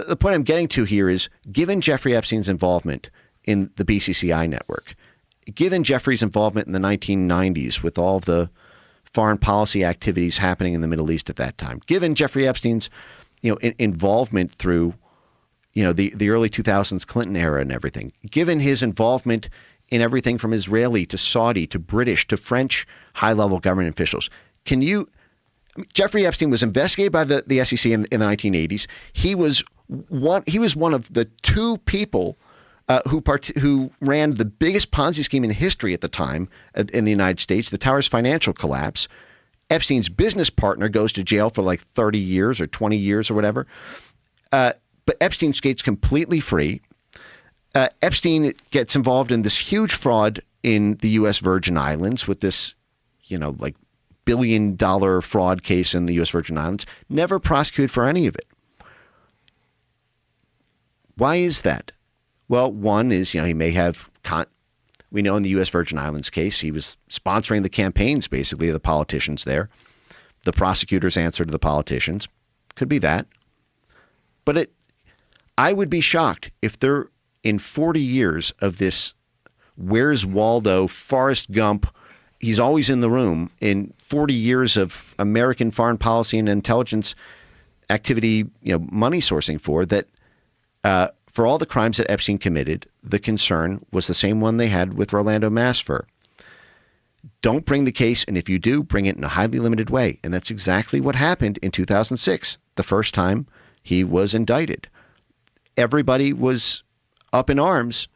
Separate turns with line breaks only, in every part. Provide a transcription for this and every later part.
the point I'm getting to here is, given Jeffrey Epstein's involvement in the BCCI network, given Jeffrey's involvement in the 1990s with all of the foreign policy activities happening in the Middle East at that time, given Jeffrey Epstein's, involvement through, the early 2000s Clinton era and everything, given his involvement in everything from Israeli to Saudi to British to French high-level government officials, Jeffrey Epstein was investigated by the SEC in the 1980s. He was one of the two people who ran the biggest Ponzi scheme in history at the time in the United States, the Towers financial collapse. Epstein's business partner goes to jail for like 30 years or 20 years or whatever. But Epstein skates completely free. Epstein gets involved in this huge fraud in the U.S. Virgin Islands with this, like $1 billion fraud case in the U.S. Virgin Islands, never prosecuted for any of it. Why is that? Well, one is, he may have, we know in the U.S. Virgin Islands case, he was sponsoring the campaigns, basically, of the politicians there. The prosecutors answer to the politicians. Could be that. But I would be shocked if there, in 40 years of this Where's Waldo, Forrest Gump, he's always in the room, in 40 years of American foreign policy and intelligence activity, money sourcing for that, for all the crimes that Epstein committed, the concern was the same one they had with Rolando Masfer. Don't bring the case, and if you do, bring it in a highly limited way. And that's exactly what happened in 2006, the first time he was indicted. Everybody was up in arms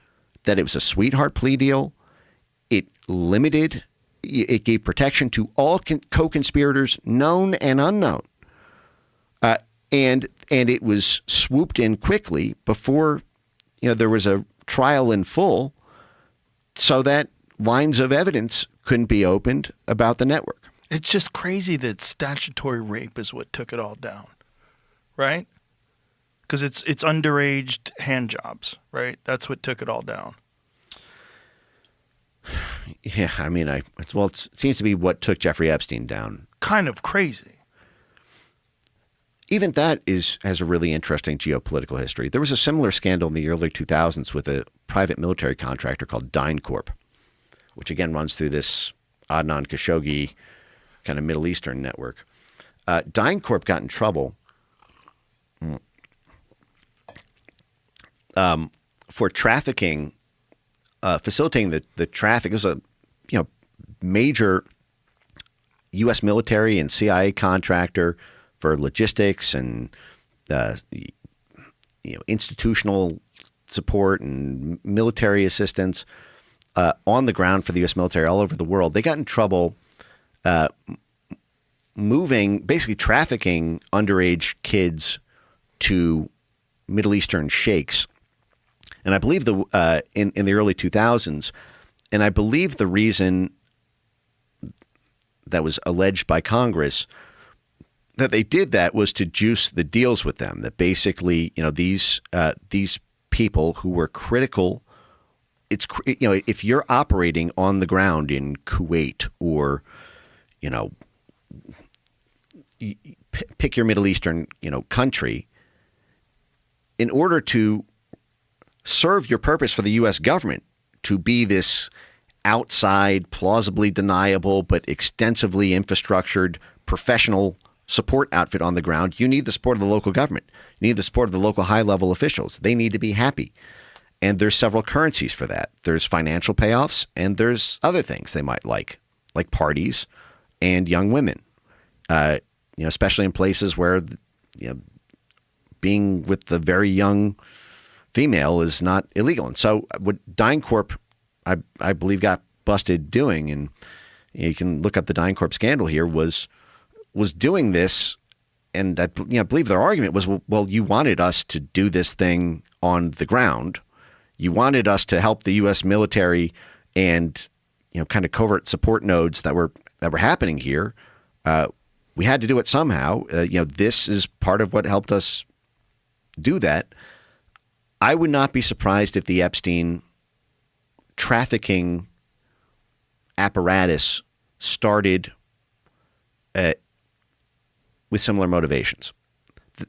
that it was a sweetheart plea deal. It gave protection to all co-conspirators, known and unknown. And it was swooped in quickly before, there was a trial in full, so that lines of evidence couldn't be opened about the network.
It's just crazy that statutory rape is what took it all down, right? Because it's underage hand jobs, right? That's what took it all down.
Yeah, it seems to be what took Jeffrey Epstein down.
Kind of crazy.
Even that has a really interesting geopolitical history. There was a similar scandal in the early 2000s with a private military contractor called DynCorp, which again runs through this Adnan Khashoggi kind of Middle Eastern network. DynCorp got in trouble for trafficking, facilitating the traffic. It was a major U.S. military and CIA contractor for logistics and institutional support and military assistance on the ground for the U.S. military all over the world. They got in trouble basically trafficking underage kids to Middle Eastern sheikhs. And I believe in the early 2000s, and I believe the reason that was alleged by Congress that they did that was to juice the deals with them. That basically, these people who were critical. If you're operating on the ground in Kuwait or, pick your Middle Eastern, country, in order to serve your purpose for the U.S. government to be this outside, plausibly deniable, but extensively infrastructured professional support outfit on the ground, you need the support of the local government. You need the support of the local high-level officials. They need to be happy. And there's several currencies for that. There's financial payoffs, and there's other things they might like parties and young women, especially in places where being with the very young female is not illegal. And so what DynCorp, I believe, got busted doing, and you can look up the DynCorp scandal here, was doing this. And I believe their argument was, well, you wanted us to do this thing on the ground. You wanted us to help the U.S. military and kind of covert support nodes that were happening here. We had to do it somehow. This is part of what helped us do that. I would not be surprised if the Epstein trafficking apparatus started with similar motivations,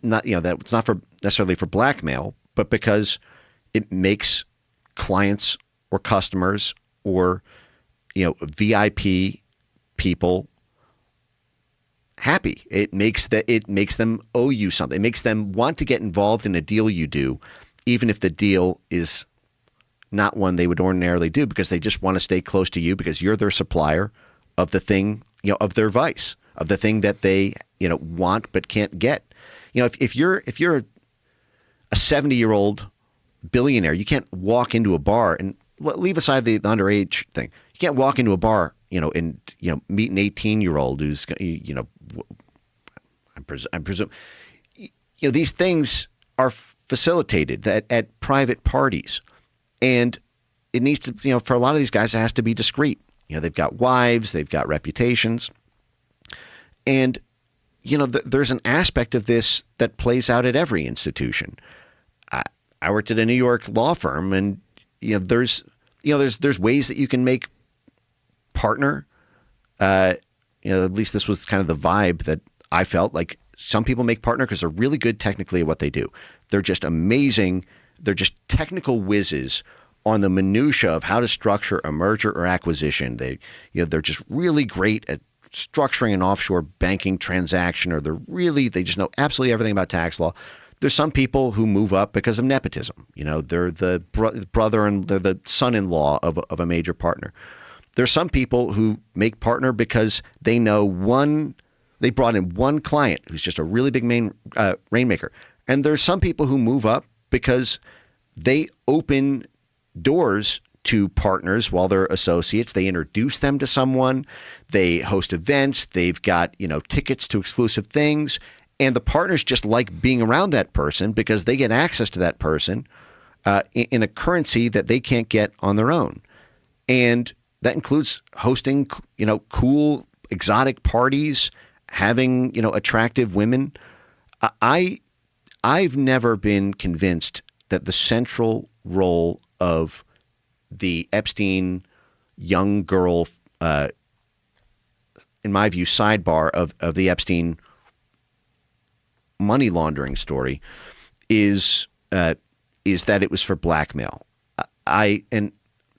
not that it's not for necessarily for blackmail, but because it makes clients or customers or VIP people happy. It makes them owe you something. It makes them want to get involved in a deal you do, even if the deal is not one they would ordinarily do, because they just want to stay close to you because you're their supplier of the thing, of their vice, of the thing that they, want but can't get. If you're a 70-year-old billionaire, you can't walk into a bar and leave aside the underage thing. You can't walk into a bar, and meet an 18-year-old who's, I presume, these things are facilitated at private parties, and it needs to, for a lot of these guys, it has to be discreet. They've got wives, they've got reputations, and there's an aspect of this that plays out at every institution. I worked at a New York law firm, and there's ways that you can make partner. At least this was kind of the vibe that I felt like. Some people make partner because they're really good technically at what they do. They're just amazing. They're just technical whizzes on the minutia of how to structure a merger or acquisition. They're just really great at structuring an offshore banking transaction, or they just know absolutely everything about tax law. There's some people who move up because of nepotism. They're the brother and they're the son-in-law of a major partner. There's some people who make partner because they know they brought in one client who's just a really big rainmaker. And there's some people who move up because they open doors to partners while they're associates. They introduce them to someone. They host events. They've got, tickets to exclusive things. And the partners just like being around that person because they get access to that person in a currency that they can't get on their own. And that includes hosting, cool, exotic parties, having, attractive women. I've never been convinced that the central role of the Epstein young girl, in my view, sidebar of the Epstein money laundering story is that it was for blackmail. And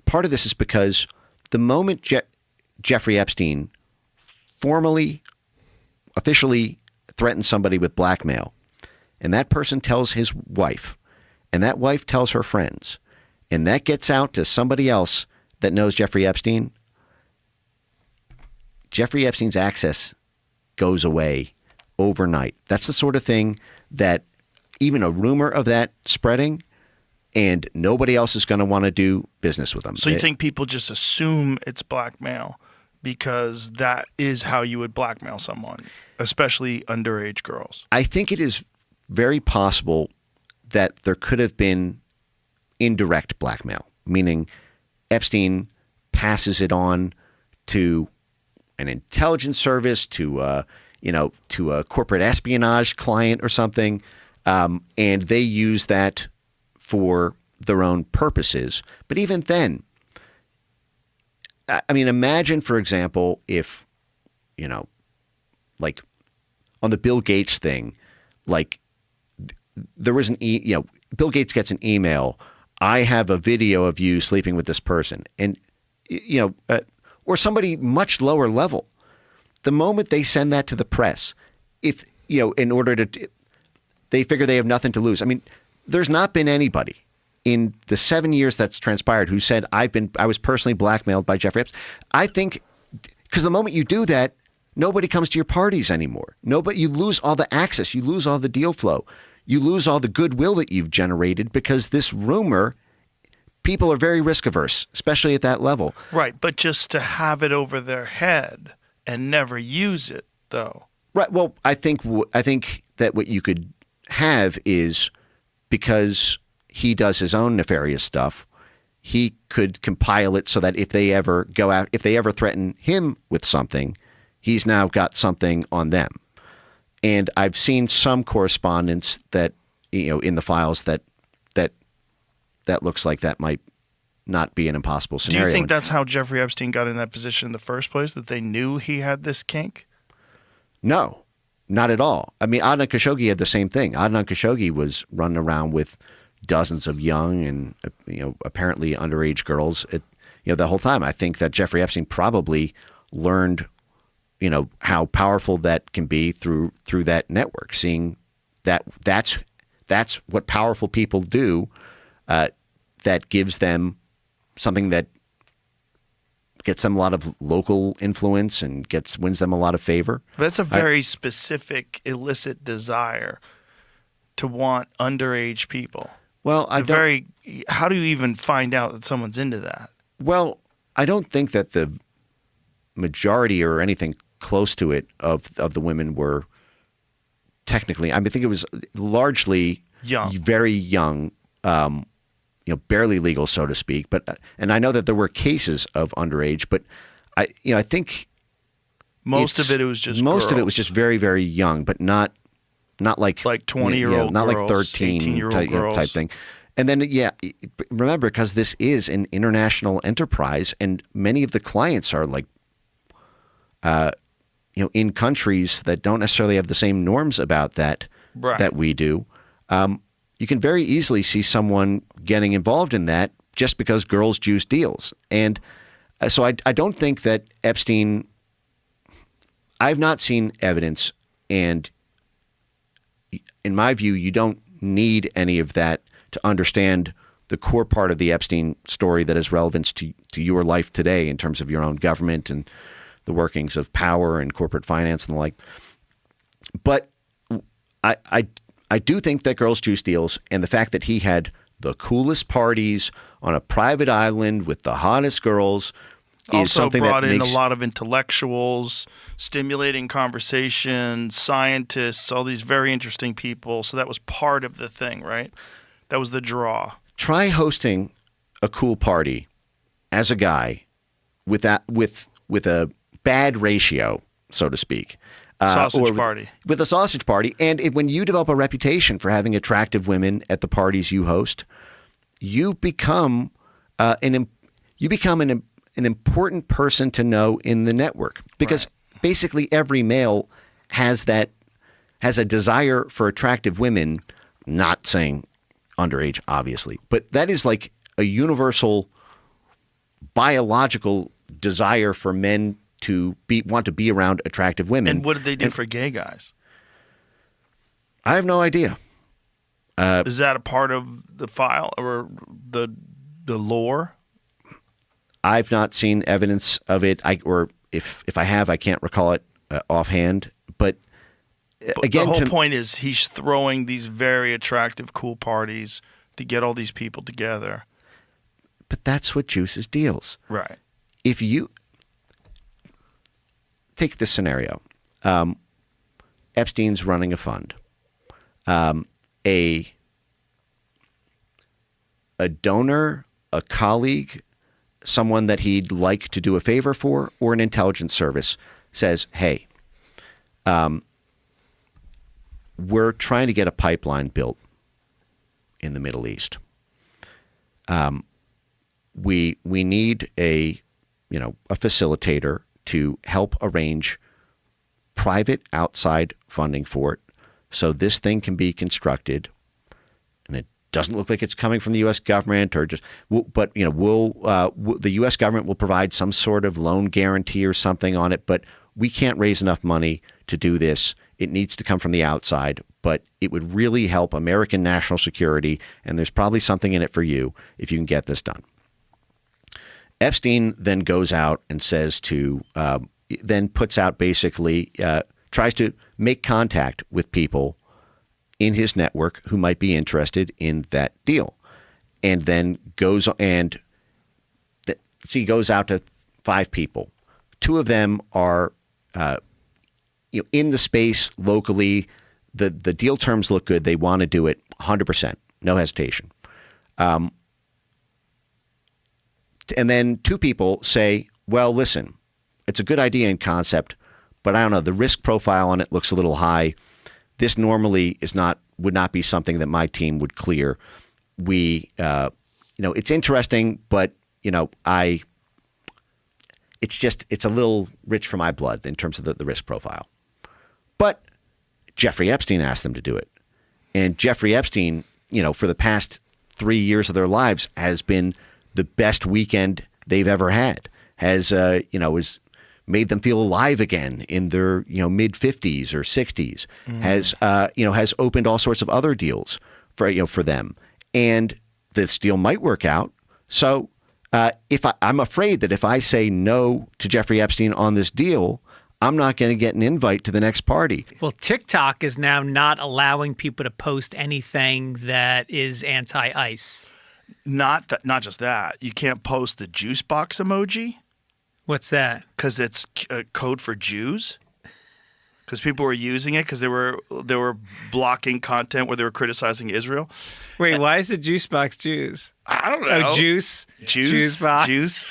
part of this is because the moment Jeffrey Epstein officially threatens somebody with blackmail, and that person tells his wife, and that wife tells her friends, and that gets out to somebody else that knows Jeffrey Epstein's access goes away overnight. That's the sort of thing that even a rumor of that spreading, and nobody else is going to want to do business with them.
So you think people just assume it's blackmail because that is how you would blackmail someone, especially underage girls?
I think it is very possible that there could have been indirect blackmail, meaning Epstein passes it on to an intelligence service, to a corporate espionage client or something, and they use that for their own purposes. But even then, imagine, for example, if, like on the Bill Gates thing, like there was Bill Gates gets an email, I have a video of you sleeping with this person, and, or somebody much lower level. The moment they send that to the press, if, in order to, they figure they have nothing to lose. There's not been anybody in the 7 years that's transpired who said, I was personally blackmailed by Jeffrey Epstein. I think because the moment you do that, nobody comes to your parties anymore. You lose all the access. You lose all the deal flow. You lose all the goodwill that you've generated because this rumor, people are very risk averse, especially at that level.
Right. But just to have it over their head and never use it, though.
Right. Well, I think that what you could have is, because he does his own nefarious stuff, he could compile it so that if they ever threaten him with something, he's now got something on them. And I've seen some correspondence that, in the files that looks like that might not be an impossible scenario.
Do you think that's how Jeffrey Epstein got in that position in the first place, that they knew he had this kink?
No. not at all. I mean, Adnan Khashoggi had the same thing. Adnan Khashoggi was running around with dozens of young and apparently underage girls the whole time. I think that Jeffrey Epstein probably learned how powerful that can be through that network, seeing that's what powerful people do, that gives them something that gets them a lot of local influence and wins them a lot of favor.
That's a very specific illicit desire to want underage people.
Well,
how do you even find out that someone's into that?
Well, I don't think that the majority or anything close to it of the women were technically. I think it was largely
young,
very young, barely legal, so to speak. But and I know that there were cases of underage, but I think
most of it was just
very, very young, but not like
20-year-old
not
girls,
like 13
18-year-old girls.
type thing. And then remember, because this is an international enterprise, and many of the clients are like in countries that don't necessarily have the same norms about that that we do. You can very easily see someone getting involved in that just because girls juice deals. And so I don't think that Epstein – I've not seen evidence, and in my view, you don't need any of that to understand the core part of the Epstein story that has relevance to your life today in terms of your own government and the workings of power and corporate finance and the like. But I do think that girls juice deals, and the fact that he had the coolest parties on a private island with the hottest girls is
also
something
brought
that
in
makes
a lot of intellectuals, stimulating conversation, scientists, all these very interesting people. So that was part of the thing, right? That was the draw.
Try hosting a cool party as a guy with a bad ratio, so to speak.
Sausage party.
With a sausage party. And when you develop a reputation for having attractive women at the parties you host, you become an important person to know in the network, because basically every male has a desire for attractive women, not saying underage, obviously, but that is like a universal biological desire for men to want to be around attractive women.
And what did they do for gay guys?
I have no idea.
Is that a part of the file or the lore?
I've not seen evidence of it. Or if I have, I can't recall it offhand. But again,
the whole point is he's throwing these very attractive, cool parties to get all these people together.
But that's what juices deals.
Right.
If you take this scenario, Epstein's running a fund. A donor, a colleague, someone that he'd like to do a favor for, or an intelligence service says, hey, we're trying to get a pipeline built in the Middle East. We need a facilitator to help arrange private outside funding for it, so this thing can be constructed, and it doesn't look like it's coming from the U.S. government, or the U.S. government will provide some sort of loan guarantee or something on it, but we can't raise enough money to do this. It needs to come from the outside, but it would really help American national security, and there's probably something in it for you if you can get this done. Epstein then goes out and says then puts out basically, tries to make contact with people in his network who might be interested in that deal. And then goes out to 5 people. 2 of them are in the space locally. The deal terms look good. They want to do it 100%, no hesitation. And then 2 people say, well, listen, it's a good idea in concept, but I don't know, the risk profile on it looks a little high. This normally would not be something that my team would clear. It's interesting, but it's a little rich for my blood in terms of the risk profile. But Jeffrey Epstein asked them to do it. And Jeffrey Epstein, for the past 3 years of their lives has been the best weekend they've ever had, has made them feel alive again in their, mid 50s or 60s, has opened all sorts of other deals for them. And this deal might work out. So I'm afraid that if I say no to Jeffrey Epstein on this deal, I'm not going to get an invite to the next party.
Well, TikTok is now not allowing people to post anything that is anti-ICE.
Not just that. You can't post the juice box emoji.
What's that?
Because it's code for Jews. Because people were using it because they were blocking content where they were criticizing Israel.
Wait, why is it juice box Jews?
I don't know.
Oh, juice box.
Juice.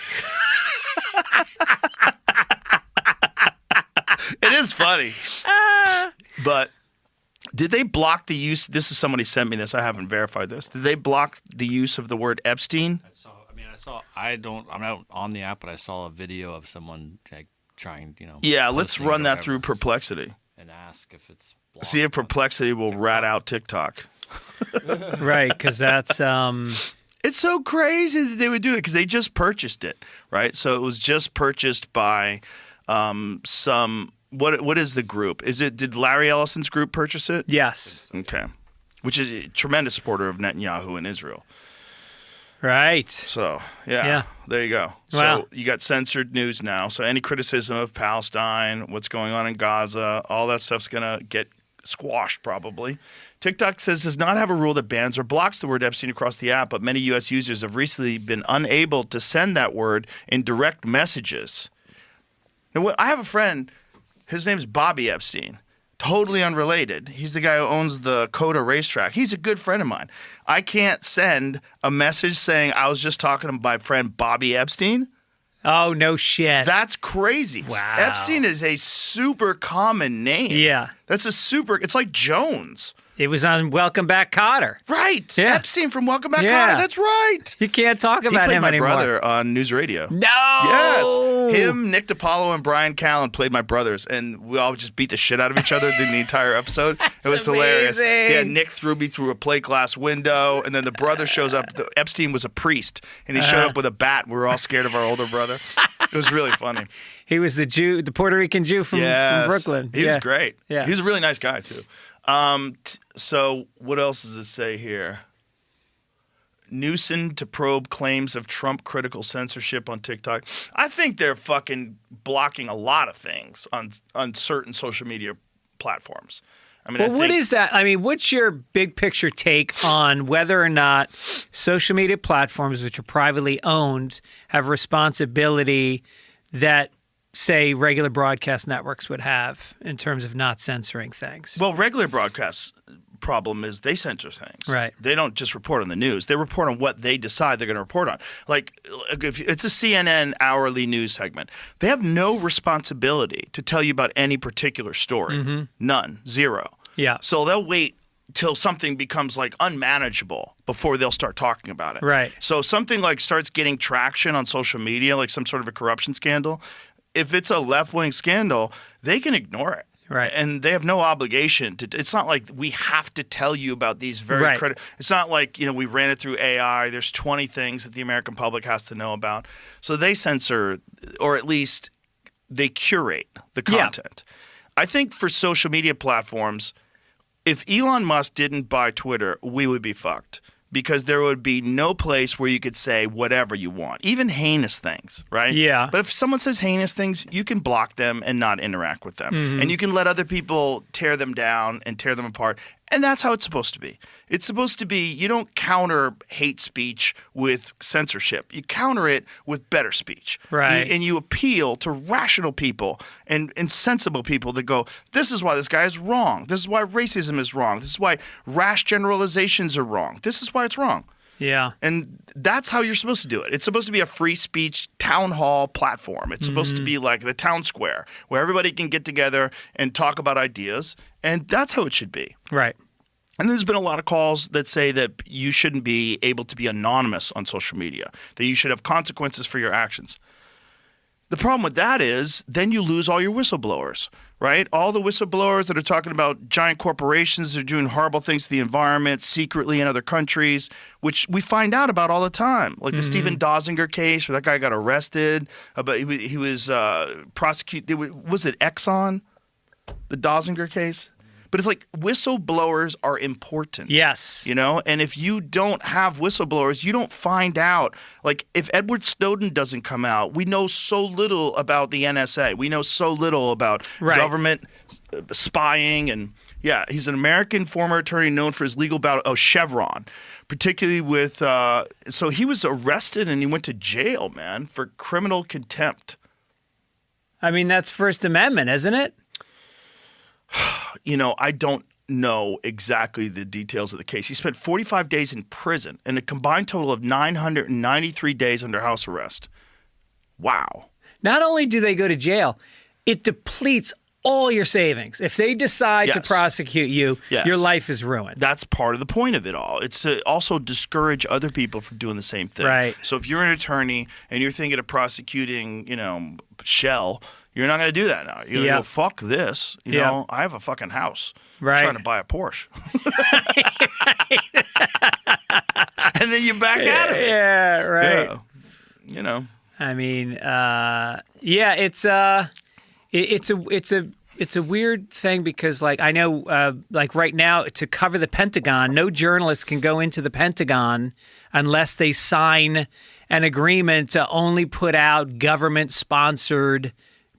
It is funny. But did they block the use? This is somebody sent me this. I haven't verified this. Did they block the use of the word Epstein?
I'm not on the app, but I saw a video of someone trying,
Yeah, let's run that through Perplexity.
And ask if it's blocked.
See if Perplexity will rat out TikTok.
Right, because that's...
It's so crazy that they would do it because they just purchased it, right? So it was just purchased by some... What is the group? Did Larry Ellison's group purchase it?
Yes.
Okay. Which is a tremendous supporter of Netanyahu in Israel.
Right.
So, yeah, there you go.
Wow.
So you got censored news now. So any criticism of Palestine, what's going on in Gaza, all that stuff's going to get squashed probably. TikTok does not have a rule that bans or blocks the word Epstein across the app, but many U.S. users have recently been unable to send that word in direct messages. Now, I have a friend, his name's Bobby Epstein. Totally unrelated. He's the guy who owns the Coda racetrack. He's a good friend of mine. I can't send a message saying I was just talking to my friend Bobby Epstein.
Oh, no shit.
That's crazy.
Wow.
Epstein is a super common name.
Yeah.
It's like Jones.
It was on Welcome Back, Kotter.
Right.
Yeah.
Epstein from Welcome Back,
Yeah.
Kotter. That's right.
You can't talk about
He
him
played my
anymore.
brother on News Radio.
No.
Yes. Him, Nick DiPaolo, and Brian Callen played my brothers, and we all just beat the shit out of each other during the entire episode. It was hilarious.
amazing.
Yeah, Nick threw me through a plate glass window, and then the brother shows up. Epstein was a priest, and he showed up with a bat. We were all scared of our older brother. It was really funny.
He was the Jew, the Puerto Rican Jew from Brooklyn.
He was great.
Yeah.
He was a really nice guy, too. So what else does it say here? Newsom to probe claims of Trump-critical censorship on TikTok. I think they're fucking blocking a lot of things on certain social media platforms. I mean,
What is that? I mean, what's your big picture take on whether or not social media platforms, which are privately owned, have responsibility that, say, regular broadcast networks would have in terms of not censoring things?
Well, regular broadcasts problem is they censor things.
Right.
They don't just report on the news. They report on what they decide they're going to report on. Like if it's a CNN hourly news segment, they have no responsibility to tell you about any particular story.
Mm-hmm.
None. Zero.
Yeah.
So they'll wait till something becomes like unmanageable before they'll start talking about it.
Right.
So something like starts getting traction on social media, like some sort of a corruption scandal, if it's a left-wing scandal, they can ignore it.
Right.
And they have no obligation to. It's not like we have to tell you about these very
Right.
critical. It's not like, we ran it through AI. There's 20 things that the American public has to know about. So they censor, or at least they curate the content. I think for social media platforms, if Elon Musk didn't buy Twitter, we would be fucked. Because there would be no place where you could say whatever you want, even heinous things, right?
Yeah.
But if someone says heinous things, you can block them and not interact with them.
Mm-hmm.
And you can let other people tear them down and tear them apart. And that's how it's supposed to be. It's supposed to be, you don't counter hate speech with censorship. You counter it with better speech.
Right.
And you appeal to rational people and sensible people that go, this is why this guy is wrong. This is why racism is wrong. This is why rash generalizations are wrong. This is why it's wrong.
Yeah.
And that's how you're supposed to do it. It's supposed to be a free speech town hall platform. It's supposed to be like the town square where everybody can get together and talk about ideas. And that's how it should be.
Right.
And there's been a lot of calls that say that you shouldn't be able to be anonymous on social media, that you should have consequences for your actions. The problem with that is then you lose all your whistleblowers, right? All the whistleblowers that are talking about giant corporations that are doing horrible things to the environment secretly in other countries, which we find out about all the time. Like the Stephen Dosinger case where that guy got arrested. But he was prosecuted. Was it Exxon? The Dosinger case? But it's like whistleblowers are important.
Yes.
You know, and if you don't have whistleblowers, you don't find out. Like if Edward Snowden doesn't come out, we know so little about the NSA. We know so little about government spying. And yeah, he's an American former attorney known for his legal battle. Oh, Chevron, particularly with. So he was arrested and he went to jail, man, for criminal contempt.
I mean, that's First Amendment, isn't it?
You know, I don't know exactly the details of the case. He spent 45 days in prison and a combined total of 993 days under house arrest. Wow.
Not only do they go to jail, it depletes all your savings. If they decide to prosecute you, your life is ruined.
That's part of the point of it all. It's to also discourage other people from doing the same thing.
Right.
So if you're an attorney and you're thinking of prosecuting, you know, Shell, you're not going to do that now. You're going to go, fuck this. You know, I have a fucking house.
Right.
I'm trying to buy a Porsche. And then you back at it.
Yeah, right.
Yeah. You know.
I mean, it's a weird thing because, like, I know, like right now, to cover the Pentagon, no journalist can go into the Pentagon unless they sign an agreement to only put out government-sponsored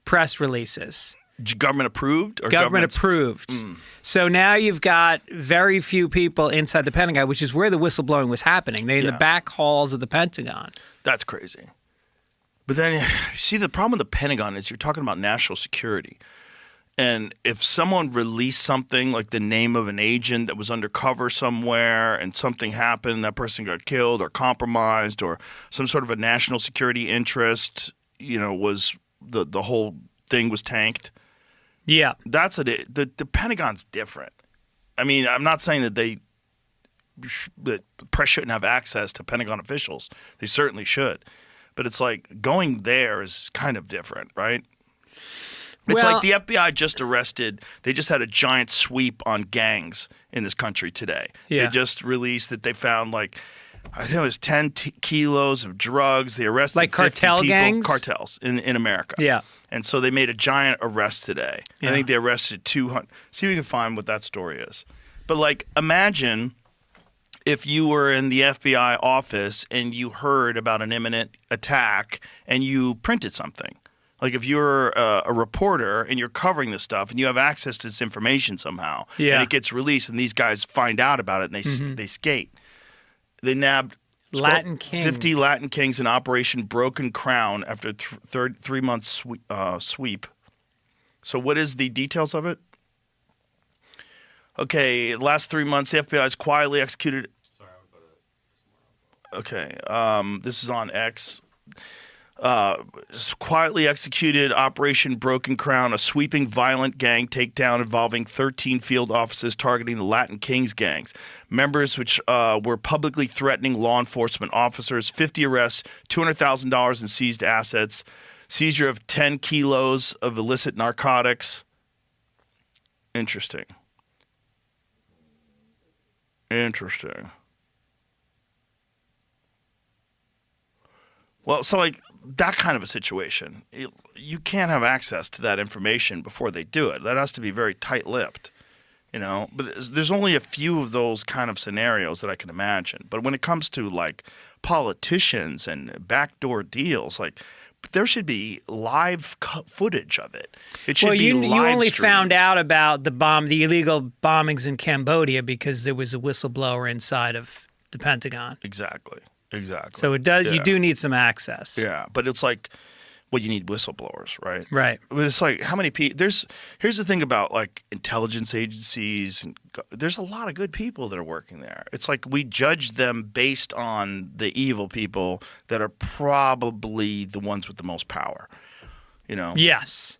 press releases.
Government approved? Or
government approved. So now you've got very few people inside the Pentagon, which is where the whistleblowing was happening. They're in the back halls of the Pentagon.
That's crazy. But then, see, the problem with the Pentagon is you're talking about national security. And if someone released something like the name of an agent that was undercover somewhere and something happened, that person got killed or compromised or some sort of a national security interest, you know, was the whole thing was tanked.
Yeah.
That's the Pentagon's different. I mean, I'm not saying that the press shouldn't have access to Pentagon officials. They certainly should. But it's like going there is kind of different, right? It's like the FBI just arrested, they just had a giant sweep on gangs in this country today.
Yeah.
They just released that they found like, I think it was 10 kilos of drugs. They arrested
like
50
cartel
people,
gangs?
cartels in America.
Yeah.
And so they made a giant arrest today.
Yeah.
I think they arrested 200. See if we can find what that story is. But like, imagine if you were in the FBI office and you heard about an imminent attack and you printed something. Like if you're a reporter and you're covering this stuff and you have access to this information somehow, and it gets released and these guys find out about it and they skate. They nabbed
Latin Kings.
50 Latin Kings in Operation Broken Crown after 3 months sweep. So what is the details of it? Okay, last 3 months, the FBI has quietly executed. Okay, this is on X. Quietly executed Operation Broken Crown, a sweeping violent gang takedown involving 13 field offices targeting the Latin Kings gangs. Members which were publicly threatening law enforcement officers, 50 arrests, $200,000 in seized assets, seizure of 10 kilos of illicit narcotics. Interesting. Well, so like that kind of a situation, you can't have access to that information before they do it. That has to be very tight-lipped, you know. But there's only a few of those kind of scenarios that I can imagine. But when it comes to like politicians and backdoor deals, like there should be live footage of it. It should be live
you only
streamed.
found out about the illegal bombings in Cambodia because there was a whistleblower inside of the Pentagon.
Exactly.
So it does. You do need some access.
Yeah, but it's like, well, you need whistleblowers, right?
Right.
But it's like how many people? Here's the thing about like intelligence agencies. And there's a lot of good people that are working there. It's like we judge them based on the evil people that are probably the ones with the most power. You know.
Yes.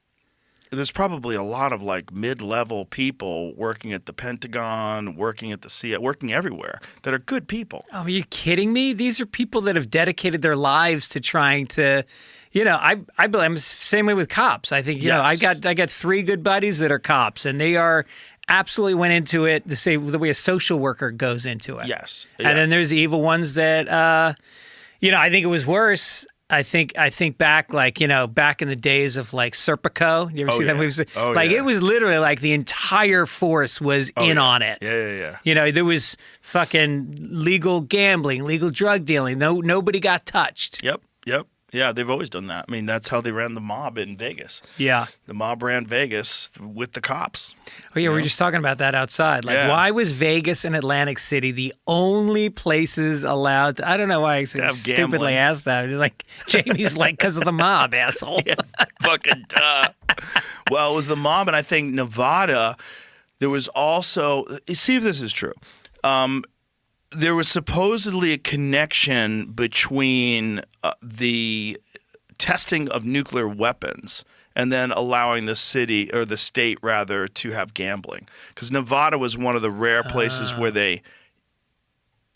there's probably a lot of like mid-level people working at the Pentagon, working at the CIA, working everywhere that are good people.
Oh, are you kidding me? These are people that have dedicated their lives to trying to, you know, I believe I'm the same way with cops. I think, you know, I got 3 good buddies that are cops, and they are absolutely went into it the way a social worker goes into it.
Yes.
And then there's the evil ones that, you know, I think it was worse. I think back, like, you know, back in the days of like Serpico. You ever see that movie? Like it was literally like the entire force was in on it.
Yeah.
You know, there was fucking legal gambling, legal drug dealing. Nobody got touched.
Yep. Yeah, they've always done that. I mean, that's how they ran the mob in Vegas.
Yeah.
The mob ran Vegas with the cops.
Oh, yeah, we were just talking about that outside. Like, why was Vegas and Atlantic City the only places allowed to, I don't know why I stupidly asked that. Like, Jamie's like, because of the mob, asshole.
Yeah, fucking duh. Well, it was the mob, and I think Nevada, there was also, see if this is true. There was supposedly a connection between the testing of nuclear weapons and then allowing the city, or the state rather, to have gambling. Because Nevada was one of the rare places where they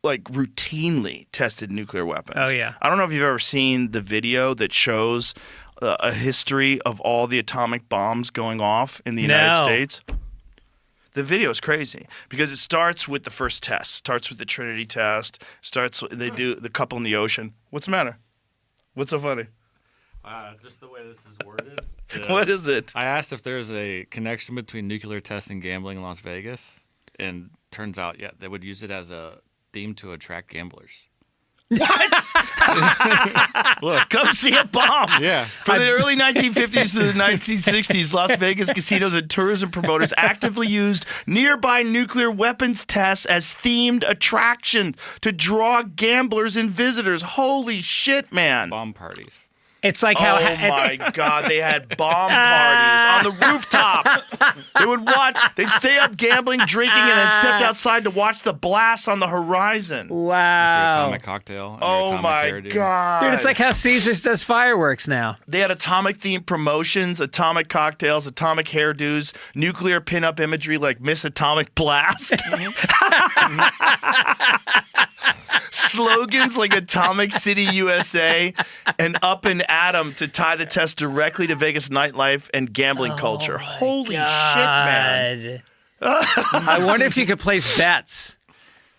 like routinely tested nuclear weapons.
Oh, yeah.
I don't know if you've ever seen the video that shows a history of all the atomic bombs going off in the United States. The video is crazy because it starts with the first test. Starts with the Trinity test. They do the couple in the ocean. What's the matter? What's so funny?
Just the way this is worded.
What is it?
I asked if there's a connection between nuclear tests and gambling in Las Vegas, and turns out, they would use it as a theme to attract gamblers.
What? Look, come see a bomb.
Yeah.
From the early 1950s to the 1960s, Las Vegas casinos and tourism promoters actively used nearby nuclear weapons tests as themed attractions to draw gamblers and visitors. Holy shit, man.
Bomb parties.
It's like how...
Oh, my God. They had bomb parties on the rooftop. They would they'd stay up gambling, drinking, and then stepped outside to watch the blast on the horizon.
With your
Wow.
atomic cocktail. And your
Oh,
atomic
my
hairdo.
God.
Dude, it's like how Caesars does fireworks now.
They had atomic-themed promotions, atomic cocktails, atomic hairdos, nuclear pinup imagery like Miss Atomic Blast. Slogans like Atomic City, USA, and Up and Atom to tie the test directly to Vegas nightlife and gambling culture. Holy shit, man.
I wonder if you could place bets.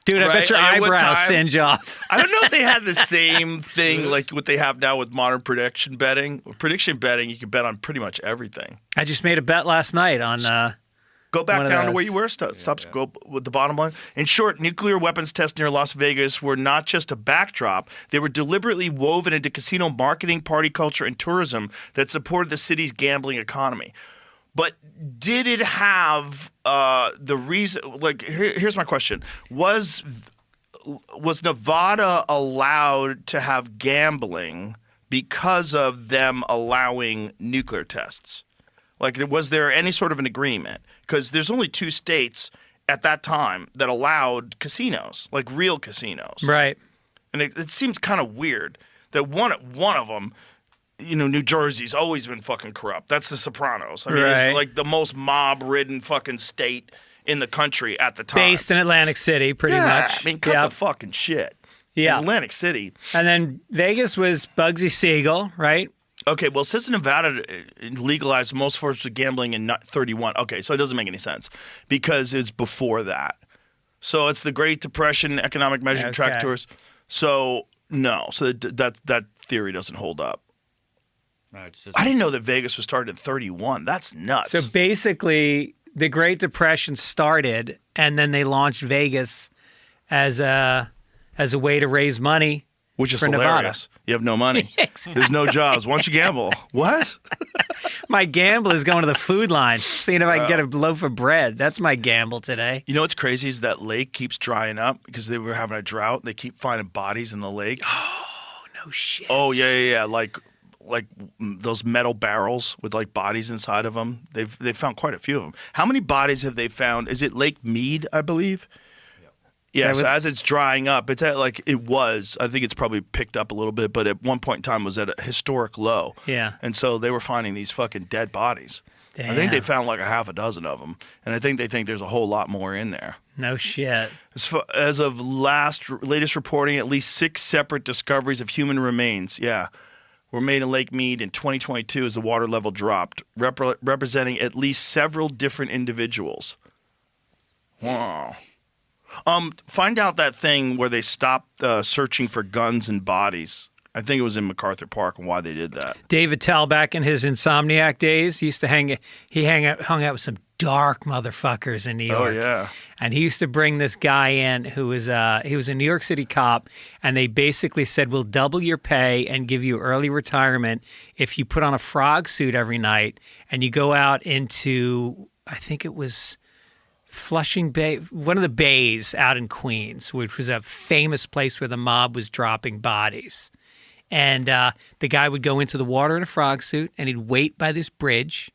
Dude, I
Right?
bet your
Like, at what
eyebrows
time?
singe off.
I don't know if they had the same thing like what they have now with modern prediction betting. With prediction betting, you can bet on pretty much everything.
I just made a bet last night on...
Go back
One of
down to
those.
where you were. Go with the bottom line. In short, nuclear weapons tests near Las Vegas were not just a backdrop. They were deliberately woven into casino marketing, party culture, and tourism that supported the city's gambling economy. But did it have the reason? Like, here's my question: Was Nevada allowed to have gambling because of them allowing nuclear tests? Like, was there any sort of an agreement? Because there's only 2 states at that time that allowed casinos, like real casinos.
Right.
And it seems kind of weird that one of them, you know, New Jersey's always been fucking corrupt. That's the Sopranos. I mean,
Right.
it's like the most mob-ridden fucking state in the country at the time.
Based in Atlantic City, pretty much.
I mean, cut
Yep.
the fucking shit.
Yeah.
Atlantic City.
And then Vegas was Bugsy Siegel, right?
Okay, well, since Nevada legalized most forms of gambling in 31, okay, so it doesn't make any sense because it's before that. So it's the Great Depression, economic measure track tours. So no, so that theory doesn't hold up.
No, it's just,
I didn't know that Vegas was started in 31. That's nuts.
So basically, the Great Depression started, and then they launched Vegas as a way to raise money.
Which is
for
hilarious.
Nevada.
You have no money. There's no jobs. Why don't you gamble? What?
My gamble is going to the food line, seeing if I can get a loaf of bread. That's my gamble today.
You know what's crazy is that lake keeps drying up because they were having a drought. They keep finding bodies in the lake.
No shit.
Oh, yeah. Like those metal barrels with like bodies inside of them. They've found quite a few of them. How many bodies have they found? Is it Lake Mead, I believe? Yeah, so as it's drying up, it's at like it was. I think it's probably picked up a little bit, but at one point in time was at a historic low.
Yeah.
And so they were finding these fucking dead bodies. I think they
Damn.
found like a half a dozen of them, and I think they think there's a whole lot more in there.
No shit.
As of latest reporting, at least 6 separate discoveries of human remains, were made in Lake Mead in 2022 as the water level dropped, representing at least several different individuals. Wow. Find out that thing where they stopped searching for guns and bodies. I think it was in MacArthur Park, and why they did that.
David Tell, back in his Insomniac days, used to hung out with some dark motherfuckers in New York.
Oh, yeah.
And he used to bring this guy in who was he was a New York City cop, and they basically said, we'll double your pay and give you early retirement if you put on a frog suit every night and you go out into, I think it was Flushing Bay, one of the bays out in Queens, which was a famous place where the mob was dropping bodies. And the guy would go into the water in a frog suit, and he'd wait by this bridge,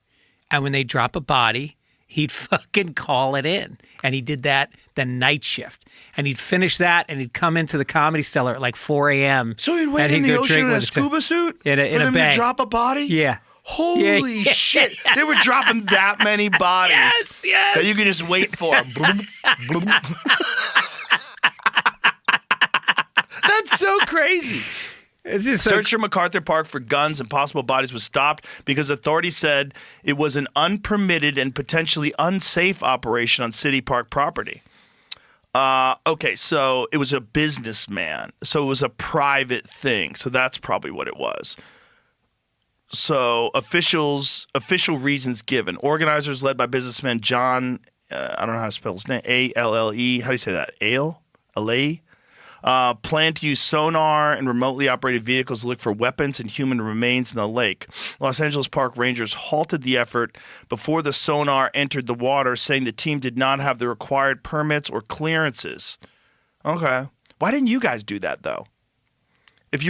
and when they drop a body, he'd fucking call it in. And he did that the night shift. And he'd finish that, and he'd come into the Comedy Cellar at like 4 a.m.
So he'd wait
and
in the
go
ocean
drink
in a
with
scuba suit
in a
for them
bay.
to drop a body?
Yeah.
Holy
Yeah.
shit. They were dropping that many bodies
Yes.
that you could just wait for. Bloop, bloop. That's so crazy.
It's just
Search for MacArthur Park for guns and possible bodies was stopped because authorities said it was an unpermitted and potentially unsafe operation on city park property. Okay, so it was a businessman. So it was a private thing. So that's probably what it was. So official reasons given. Organizers led by businessman John, I don't know how to spell his name, A-L-L-E. How do you say that? Ale? Plan to use sonar and remotely operated vehicles to look for weapons and human remains in the lake. Los Angeles Park Rangers halted the effort before the sonar entered the water, saying the team did not have the required permits or clearances. Okay. Why didn't you guys do that, though? If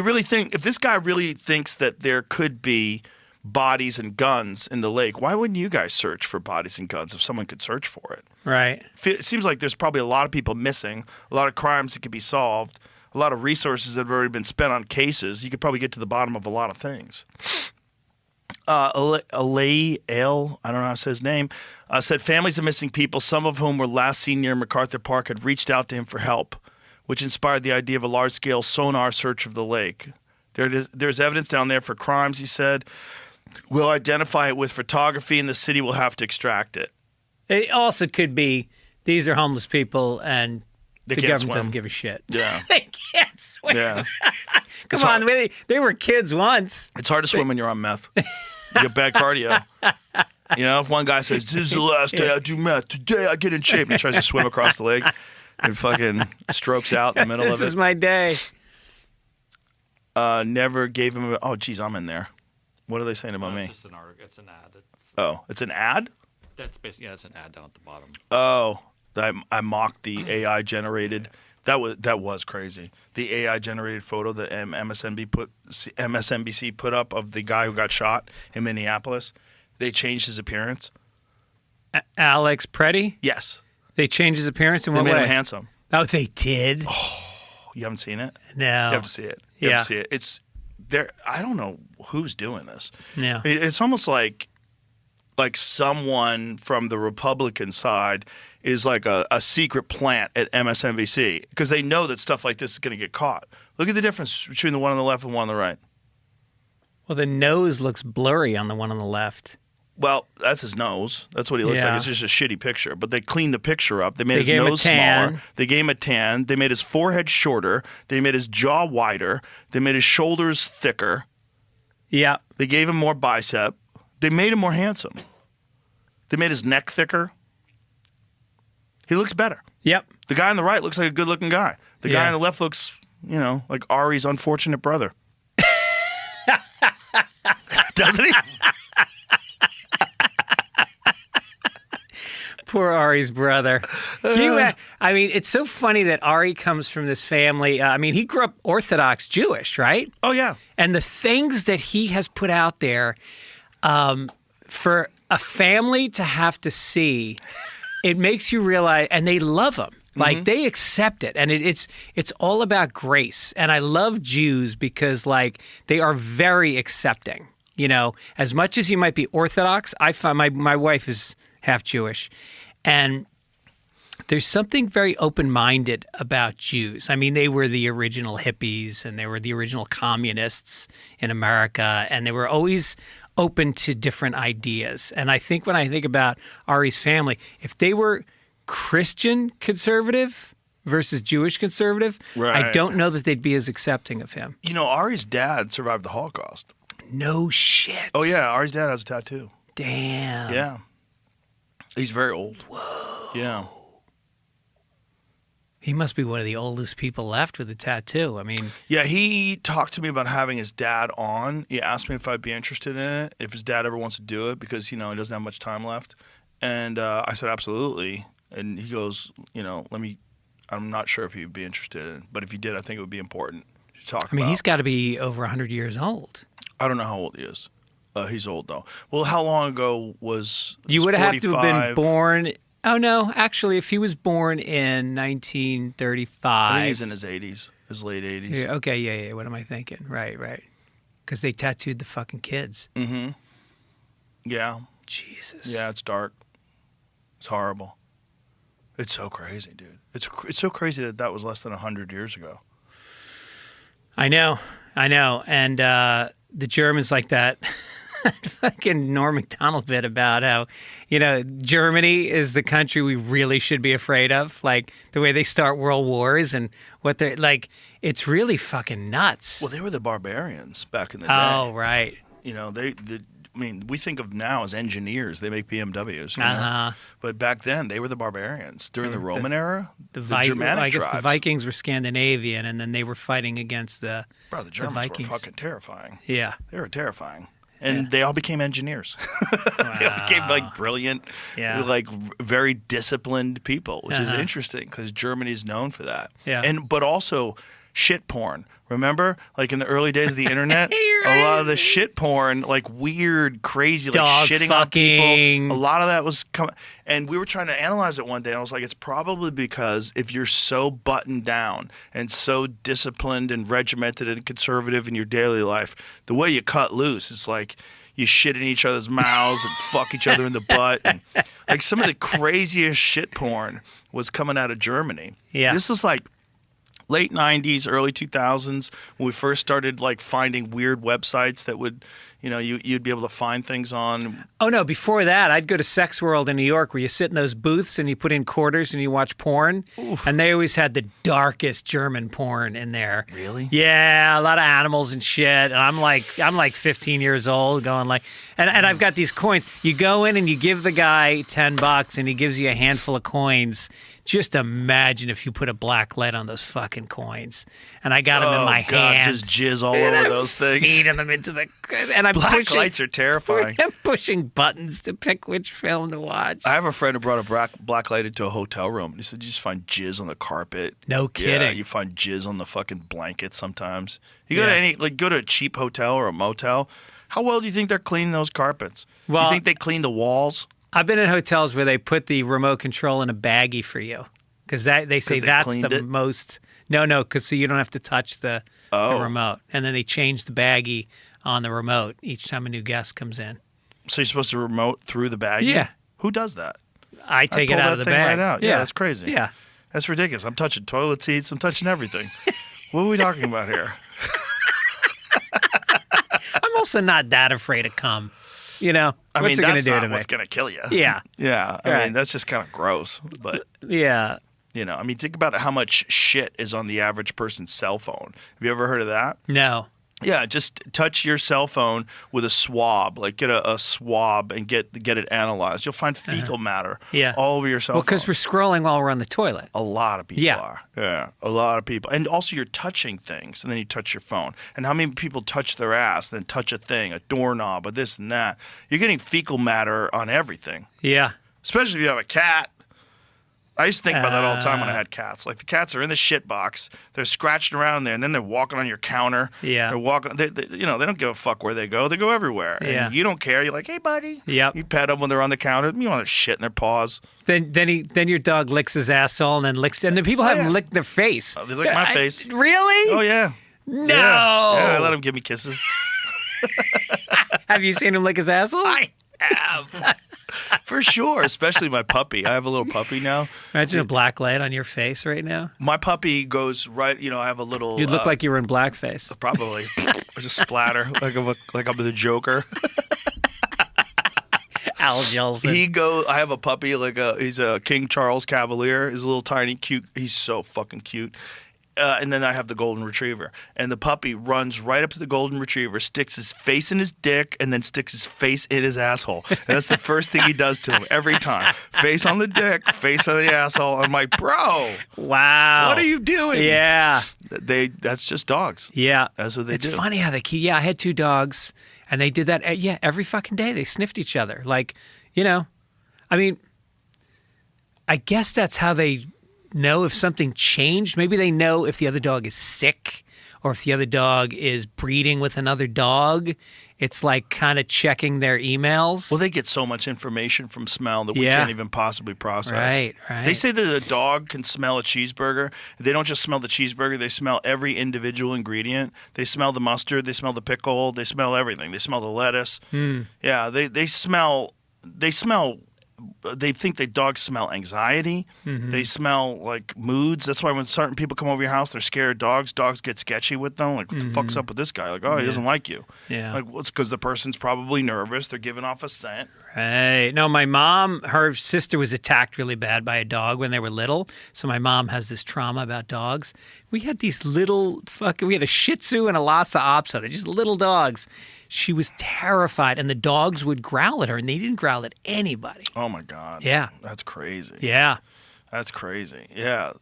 this guy really thinks that there could be bodies and guns in the lake, why wouldn't you guys search for bodies and guns if someone could search for it?
right.
It seems like there's probably a lot of people missing, a lot of crimes that could be solved, a lot of resources that have already been spent on cases. You could probably get to the bottom of a lot of things. I don't know how to say his name, said families of missing people, some of whom were last seen near MacArthur Park, had reached out to him for help, which inspired the idea of a large-scale sonar search of the lake. There's evidence down there for crimes, he said. We'll identify it with photography, and the city will have to extract it.
It also could be these are homeless people and
They
the
can't
government
swim.
doesn't give a shit.
Yeah.
They can't swim.
Yeah.
Come on, they were kids once.
It's hard to swim when you're on meth. You get bad cardio. You know, if one guy says, this is the last day I do meth, today I get in shape, and he tries to swim across the lake and fucking strokes out in the middle
This
of it.
is my day.
Never gave him oh, geez, I'm in there. What are they saying about me?
It's just an article. It's an ad.
Oh, it's an ad?
That's basically it's an ad down at the bottom.
Oh, I mocked the AI generated. That was crazy. The AI generated photo that MSNBC put up of the guy who got shot in Minneapolis. They changed his appearance.
Alex Preddy?
Yes,
They changed his appearance in
they
what
made
way?
him handsome.
Oh, they did?
You haven't seen it?
No.
You have to see it. You
Yeah.
have to see it. It's there. I don't know who's doing this.
Yeah.
It's almost like someone from the Republican side is like a secret plant at MSNBC because they know that stuff like this is going to get caught. Look at the difference between the one on the left and one on the right.
Well, the nose looks blurry on the one on the left.
Well, that's his nose. That's what he looks
Yeah.
like. It's just a shitty picture. But they cleaned the picture up. They made
They
his
gave him a
nose
tan.
smaller. They gave him a tan. They made his forehead shorter. They made his jaw wider. They made his shoulders thicker.
Yeah.
They gave him more bicep. They made him more handsome. They made his neck thicker. He looks better.
Yep.
The guy on the right looks like a good-looking guy. The guy
Yeah.
on the left looks, like Ari's unfortunate brother. Doesn't he?
Poor Ari's brother. I mean, it's so funny that Ari comes from this family. He grew up Orthodox Jewish, right?
Oh, yeah.
And the things that he has put out there for a family to have to see, it makes you realize, and they love him. Like they accept it, and it's all about grace. And I love Jews because they are very accepting. You know, as much as he might be Orthodox, I find my wife is half Jewish, and there's something very open-minded about Jews. I mean, they were the original hippies and they were the original communists in America, and they were always open to different ideas. And I think when I think about Ari's family, if they were Christian conservative versus Jewish conservative, I
Right.
don't know that they'd be as accepting of him.
You know, Ari's dad survived the Holocaust.
No shit.
Oh yeah, Ari's dad has a tattoo.
Damn.
Yeah. He's very old. Whoa. Yeah.
He must be one of the oldest people left with a tattoo. I mean,
Yeah, he talked to me about having his dad on. He asked me if I'd be interested in it, if his dad ever wants to do it, because, you know, he doesn't have much time left. And I said, absolutely. And he goes, you know, I'm not sure if he'd be interested in it, but if he did, I think it would be important to talk about.
he's got to be over 100 years old.
I don't know how old he is. He's old, though. Well, how long ago was
You would have to have been
45?
born. Oh, no. Actually, if he was born in 1935.
I think he's in his 80s, his late 80s.
Yeah, okay, yeah. What am I thinking? Right. Because they tattooed the fucking kids.
Mm-hmm. Yeah.
Jesus.
Yeah, it's dark. It's horrible. It's so crazy, dude. It's so crazy that was less than 100 years ago.
I know. And the Germans like that fucking Norm Macdonald bit about how, you know, Germany is the country we really should be afraid of. Like the way they start world wars and what they're like, it's really fucking nuts.
Well, they were the barbarians back in the day.
Oh, right.
You know, I mean, we think of now as engineers. They make BMWs. You know?
Uh-huh.
But back then, they were the barbarians. During the Roman era, the
Germanic
Germanic
I guess
tribes.
the Vikings were Scandinavian, and then they were fighting against the
Bro, the Germans
Vikings.
were fucking terrifying.
Yeah.
They were terrifying. And they all became engineers. They all became like brilliant,
Yeah.
like very disciplined people, which is
Uh-huh.
interesting because Germany's known for that.
Yeah.
But also shit porn. Remember, like in the early days of the internet,
You're
a lot
right.
of the shit porn, like weird, crazy, like
Dog
shitting
fucking.
on people. A lot of that was coming. And we were trying to analyze it one day, and I was like, it's probably because if you're so buttoned down and so disciplined and regimented and conservative in your daily life, the way you cut loose is like you shit in each other's mouths and fuck each other in the butt. And like some of the craziest shit porn was coming out of Germany.
Yeah.
This was like late 90s, early 2000s, when we first started like finding weird websites that would, you know, you'd be able to find things on.
Oh, no. Before that, I'd go to Sex World in New York where you sit in those booths and you put in quarters and you watch porn. And they always had the darkest German porn in there.
Really?
Yeah, a lot of animals and shit. And I'm like 15 years old going like, and I've got these coins. You go in and you give the guy $10 and he gives you a handful of coins. Just imagine if you put a black light on those fucking coins. And I got them in my
God,
hand.
just jizz all
And
over
I'm
those things.
feeding them into the, and I'm
Black
pushing,
lights are terrifying.
I'm pushing buttons to pick which film to watch.
I have a friend who brought a black light into a hotel room. He said you just find jizz on the carpet.
No
Yeah,
kidding.
you find jizz on the fucking blanket sometimes. You go
Yeah.
to go to a cheap hotel or a motel. How well do you think they're cleaning those carpets?
Well-
you think they clean the walls?
I've been in hotels where they put the remote control in a baggie for you because they say
'Cause they
that's
cleaned
the
it?
most. No, because so you don't have to touch the remote, and then they change the baggie on the remote each time a new guest comes in.
So you're supposed to remote through the bag?
Yeah.
Who does that?
I take it
pull
out
that
of the
thing
bag.
right out. Yeah, that's crazy.
Yeah,
That's ridiculous. I'm touching toilet seats. I'm touching everything. What are we talking about here?
I'm also not that afraid of cum. You know,
I
what's
mean,
it going to
that's
do
not
to me?
what's going to kill you.
Yeah,
Yeah. I
Right.
mean, that's just kind of gross. But,
yeah.
you know, I mean, think about how much shit is on the average person's cell phone. Have you ever heard of that?
No.
Yeah, just touch your cell phone with a swab. Like get a swab and get it analyzed. You'll find fecal matter
Yeah.
all over your cell
Well,
phone.
because we're scrolling while we're on the toilet.
A lot of people
Yeah.
are. Yeah, a lot of people. And also you're touching things, and then you touch your phone. And how many people touch their ass, then touch a thing, a doorknob, or this and that? You're getting fecal matter on everything,
Yeah.
especially if you have a cat. I used to think about that all the time when I had cats. Like the cats are in the shit box, they're scratching around there, and then they're walking on your counter.
Yeah.
They're walking. They don't give a fuck where they go. They go everywhere.
Yeah.
And you don't care. You're like, hey, buddy.
Yep.
You pet them when they're on the counter. You want their shit in their paws.
Then your dog licks his asshole and then licks, and then people have him lick their face.
Oh, they lick my face.
Really?
Oh yeah.
No.
Yeah. I let them give me kisses.
Have you seen him lick his asshole?
I have. For sure, especially my puppy. I have a little puppy now.
Imagine a black light on your face right now.
My puppy goes right, I have a little...
You'd look like you were in blackface.
Probably. Just splatter, like I'm the Joker.
Al Jolson.
I have a puppy, he's a King Charles Cavalier. He's a little tiny, cute. He's so fucking cute. And then I have the golden retriever. And the puppy runs right up to the golden retriever, sticks his face in his dick, and then sticks his face in his asshole. And that's the first thing he does to him every time. Face on the dick, face on the asshole. I'm like, bro.
Wow.
What are you doing?
Yeah.
That's just dogs.
Yeah.
That's what they do.
It's funny how they keep. Yeah, I had 2 dogs, and they did that. Every fucking day they sniffed each other. I mean, I guess that's how they know if something changed. Maybe they know if the other dog is sick or if the other dog is breeding with another dog. It's like kind of checking their emails.
Well, they get so much information from smell that we can't even possibly process.
Right.
They say that a dog can smell a cheeseburger. They don't just smell the cheeseburger. They smell every individual ingredient. They smell the mustard. They smell the pickle. They smell everything. They smell the lettuce. Yeah, they smell... They think that dogs smell anxiety. They smell like moods. That's why when certain people come over your house, they're scared of dogs. Dogs get sketchy with them. Like, what the fuck's up with this guy? Like, oh, he doesn't like you.
Yeah.
Like, well, it's because the person's probably nervous. They're giving off a scent.
Right. No, my mom, her sister was attacked really bad by a dog when they were little. So my mom has this trauma about dogs. We had these little we had a Shih Tzu and a Lhasa Apso. They're just little dogs. She was terrified, and the dogs would growl at her, and they didn't growl at anybody.
Oh, my God.
Yeah.
That's crazy.
Yeah.
That's crazy. Yeah.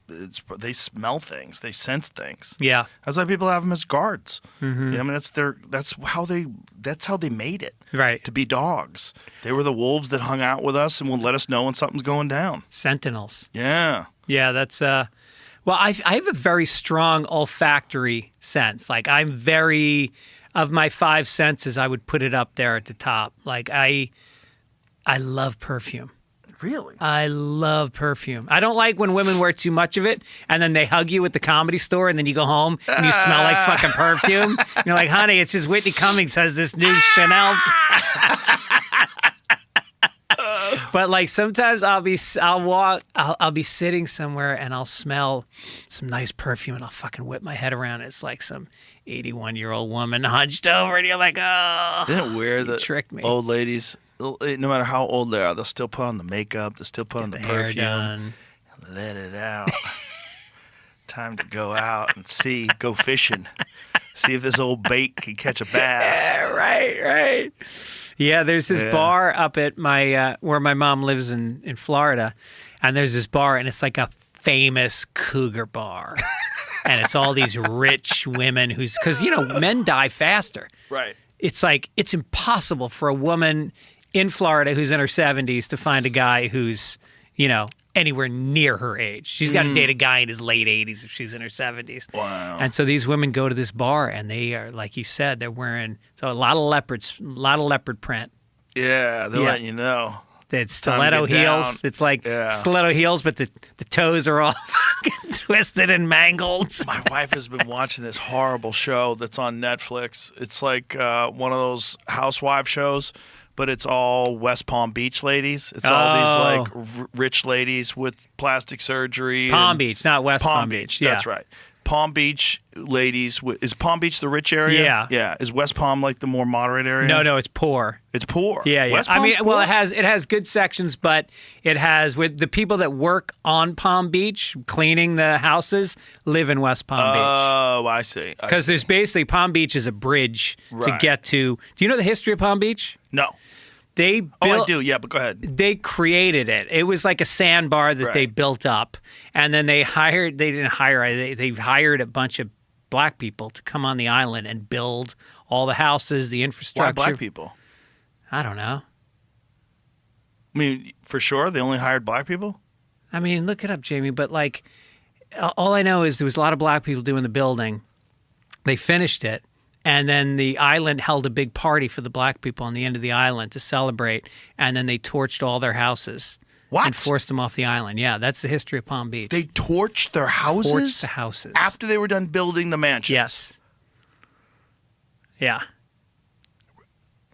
They smell things. They sense things.
Yeah.
That's why people have them as guards. I mean, that's how they made it.
Right.
To be dogs. They were the wolves that hung out with us and would let us know when something's going down.
Sentinels.
Yeah.
Yeah, that's well, I have a very strong olfactory sense. Like, I'm very... Of my 5 senses, I would put it up there at the top. Like, I love perfume.
Really?
I love perfume. I don't like when women wear too much of it and then they hug you at the Comedy Store and then you go home and you smell like fucking perfume. You're like, honey, it's just Whitney Cummings has this new Chanel. But like sometimes I'll be sitting somewhere and I'll smell some nice perfume and I'll fucking whip my head around. It's like some 81-year-old woman hunched over and you're like, oh,
isn't it weird that
tricked me.
Old ladies, no matter how old they are, they'll still put on the makeup, they'll still put on the perfume, and let it out. Time to go out and go fishing, see if this old bait can catch a bass.
Yeah, right. Yeah, there's this bar up at my where my mom lives in Florida, and there's this bar, and it's like a famous cougar bar. And it's all these rich women because, men die faster.
Right.
It's like, it's impossible for a woman in Florida who's in her 70s to find a guy who's, anywhere near her age. She's got to date a guy in his late 80s if she's in her 70s.
Wow.
And so these women go to this bar and they are, like you said, they're wearing a lot of leopard print.
Yeah, they're letting you know.
It's stiletto heels.
Down.
It's like stiletto heels, but the toes are all fucking twisted and mangled.
My wife has been watching this horrible show that's on Netflix. It's like one of those housewife shows, but it's all West Palm Beach ladies. It's all these like rich ladies with plastic surgery.
Palm Beach, not West Palm
Beach.
Yeah.
That's right. Palm Beach ladies. Is Palm Beach the rich area?
Yeah.
Yeah. Is West Palm like the more moderate area?
No, it's poor.
It's poor.
Yeah.
West Palm's poor?
Well, it has good sections, but it has with the people that work on Palm Beach cleaning the houses live in West Palm Beach.
Oh, I see.
Because there's basically Palm Beach is a bridge to get to. Do you know the history of Palm Beach?
No.
I
do. Yeah, but go ahead.
They created it. It was like a sandbar that they built up, and then they hired a bunch of black people to come on the island and build all the houses, the infrastructure.
Why black people?
I don't know.
I mean, for sure, they only hired black people?
I mean, look it up, Jamie, but like, all I know is there was a lot of black people doing the building. They finished it. And then the island held a big party for the black people on the end of the island to celebrate. And then they torched all their houses.
What?
And forced them off the island. Yeah, that's the history of Palm Beach.
They torched their houses?
Torched the houses.
After they were done building the mansions?
Yes. Yeah.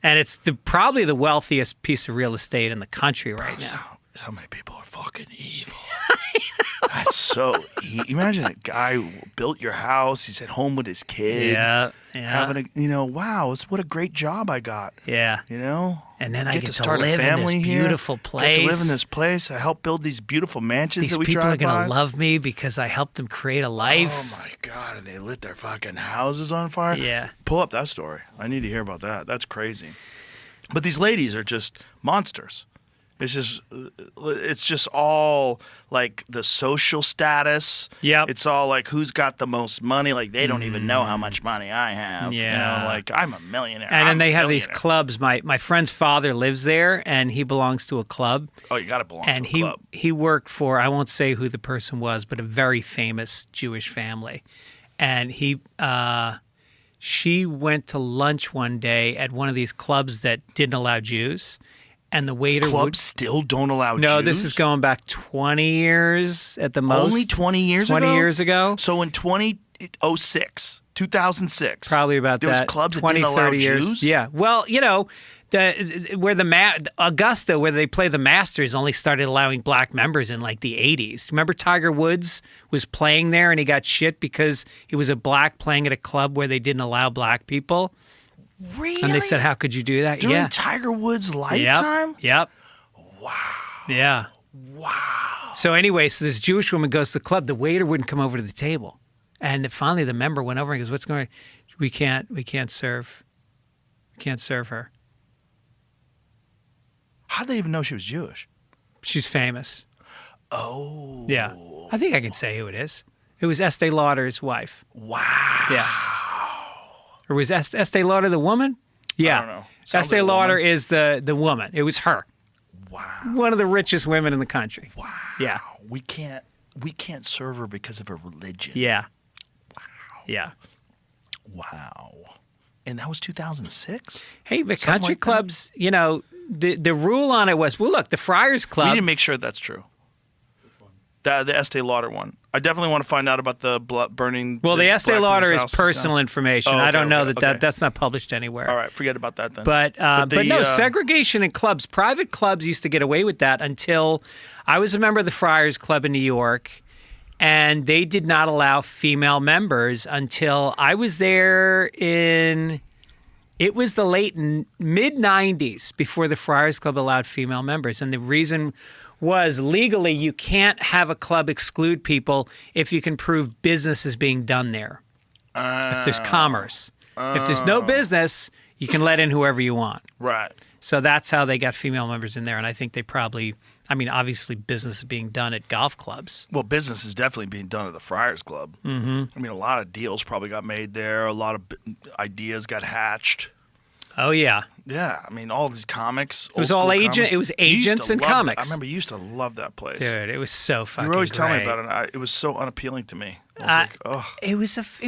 And it's probably the wealthiest piece of real estate in the country right now.
So many people are fucking evil. That's so. Imagine a guy who built your house. He's at home with his kid.
Yeah.
Having wow, what a great job I got.
Yeah.
And
And then I get to
start
live
a family
in this
here.
beautiful place.
Get to live in this place. I helped build these beautiful mansions
These
that we
people are
drive by.
going to love me because I helped them create a life.
Oh my God! And they lit their fucking houses on fire.
Yeah.
Pull up that story. I need to hear about that. That's crazy. But these ladies are just monsters. It's just all like the social status.
Yep.
It's all like who's got the most money. Like they don't even know how much money I have.
Yeah.
Like I'm a millionaire.
And then
I'm
they
a
have these
billionaire.
clubs. My friend's father lives there, and he belongs to a club.
Oh, you got to belong
And
to a club.
he worked for, I won't say who the person was, but a very famous Jewish family. And she went to lunch one day at one of these clubs that didn't allow Jews. And the waiter
Clubs still don't allow Jews?
No, this is going back 20 years at the most.
Only 20 years ago?
20 years ago.
So in 2006.
Probably about
there
that.
was clubs
20,
that didn't allow
30 years.
Jews?
Yeah. Well, Augusta, where they play the Masters, only started allowing black members in like the 80s. Remember Tiger Woods was playing there and he got shit because he was a black playing at a club where they didn't allow black people?
Really?
And they said, how could you do that?
During Tiger Woods' lifetime?
Yep.
Wow.
Yeah.
Wow.
So anyway, so this Jewish woman goes to the club. The waiter wouldn't come over to the table. And finally the member went over and goes, what's going on? We can't serve her.
How'd they even know she was Jewish?
She's famous.
Oh.
Yeah. I think I can say who it is. It was Estee Lauder's wife.
Wow.
Yeah. Or was Estee Lauder the woman? Yeah.
I don't know. Sounds
Estee
like a
Lauder
woman.
is the woman. It was her.
Wow.
One of the richest women in the country.
Wow.
Yeah.
We can't serve her because of her religion.
Yeah. Wow. Yeah.
Wow. And that was 2006?
Hey, the
Something
country
like that?
clubs, the rule on it was, well, look, the Friars
We
Club.
need to make sure that's true. The Estee Lauder one. I definitely want to find out about the burning.
Well, the Estee
black
Lauder
women's
is
houses
personal
down.
information.
Oh,
I
okay,
don't know
okay.
that's not published anywhere.
All right, forget about that then.
But
the,
no, segregation in clubs. Private clubs used to get away with that until I was a member of the Friars Club in New York, and they did not allow female members until I was there in. It was the mid 90s before the Friars Club allowed female members, and the reason was legally you can't have a club exclude people if you can prove business is being done there. If there's commerce. If there's no business, you can let in whoever you want.
right.
So that's how they got female members in there. And I think they probably, obviously business is being done at golf clubs.
Well, business is definitely being done at the Friars Club. Mm-hmm. A lot of deals probably got made there. A lot of ideas got hatched.
Oh, yeah.
Yeah, all these comics.
It was all agent. It was agents and comics.
I remember you used to love that place.
Dude, it was so fucking
You were always telling me
great.
about it. And it was so unappealing to me. I was like, oh.
It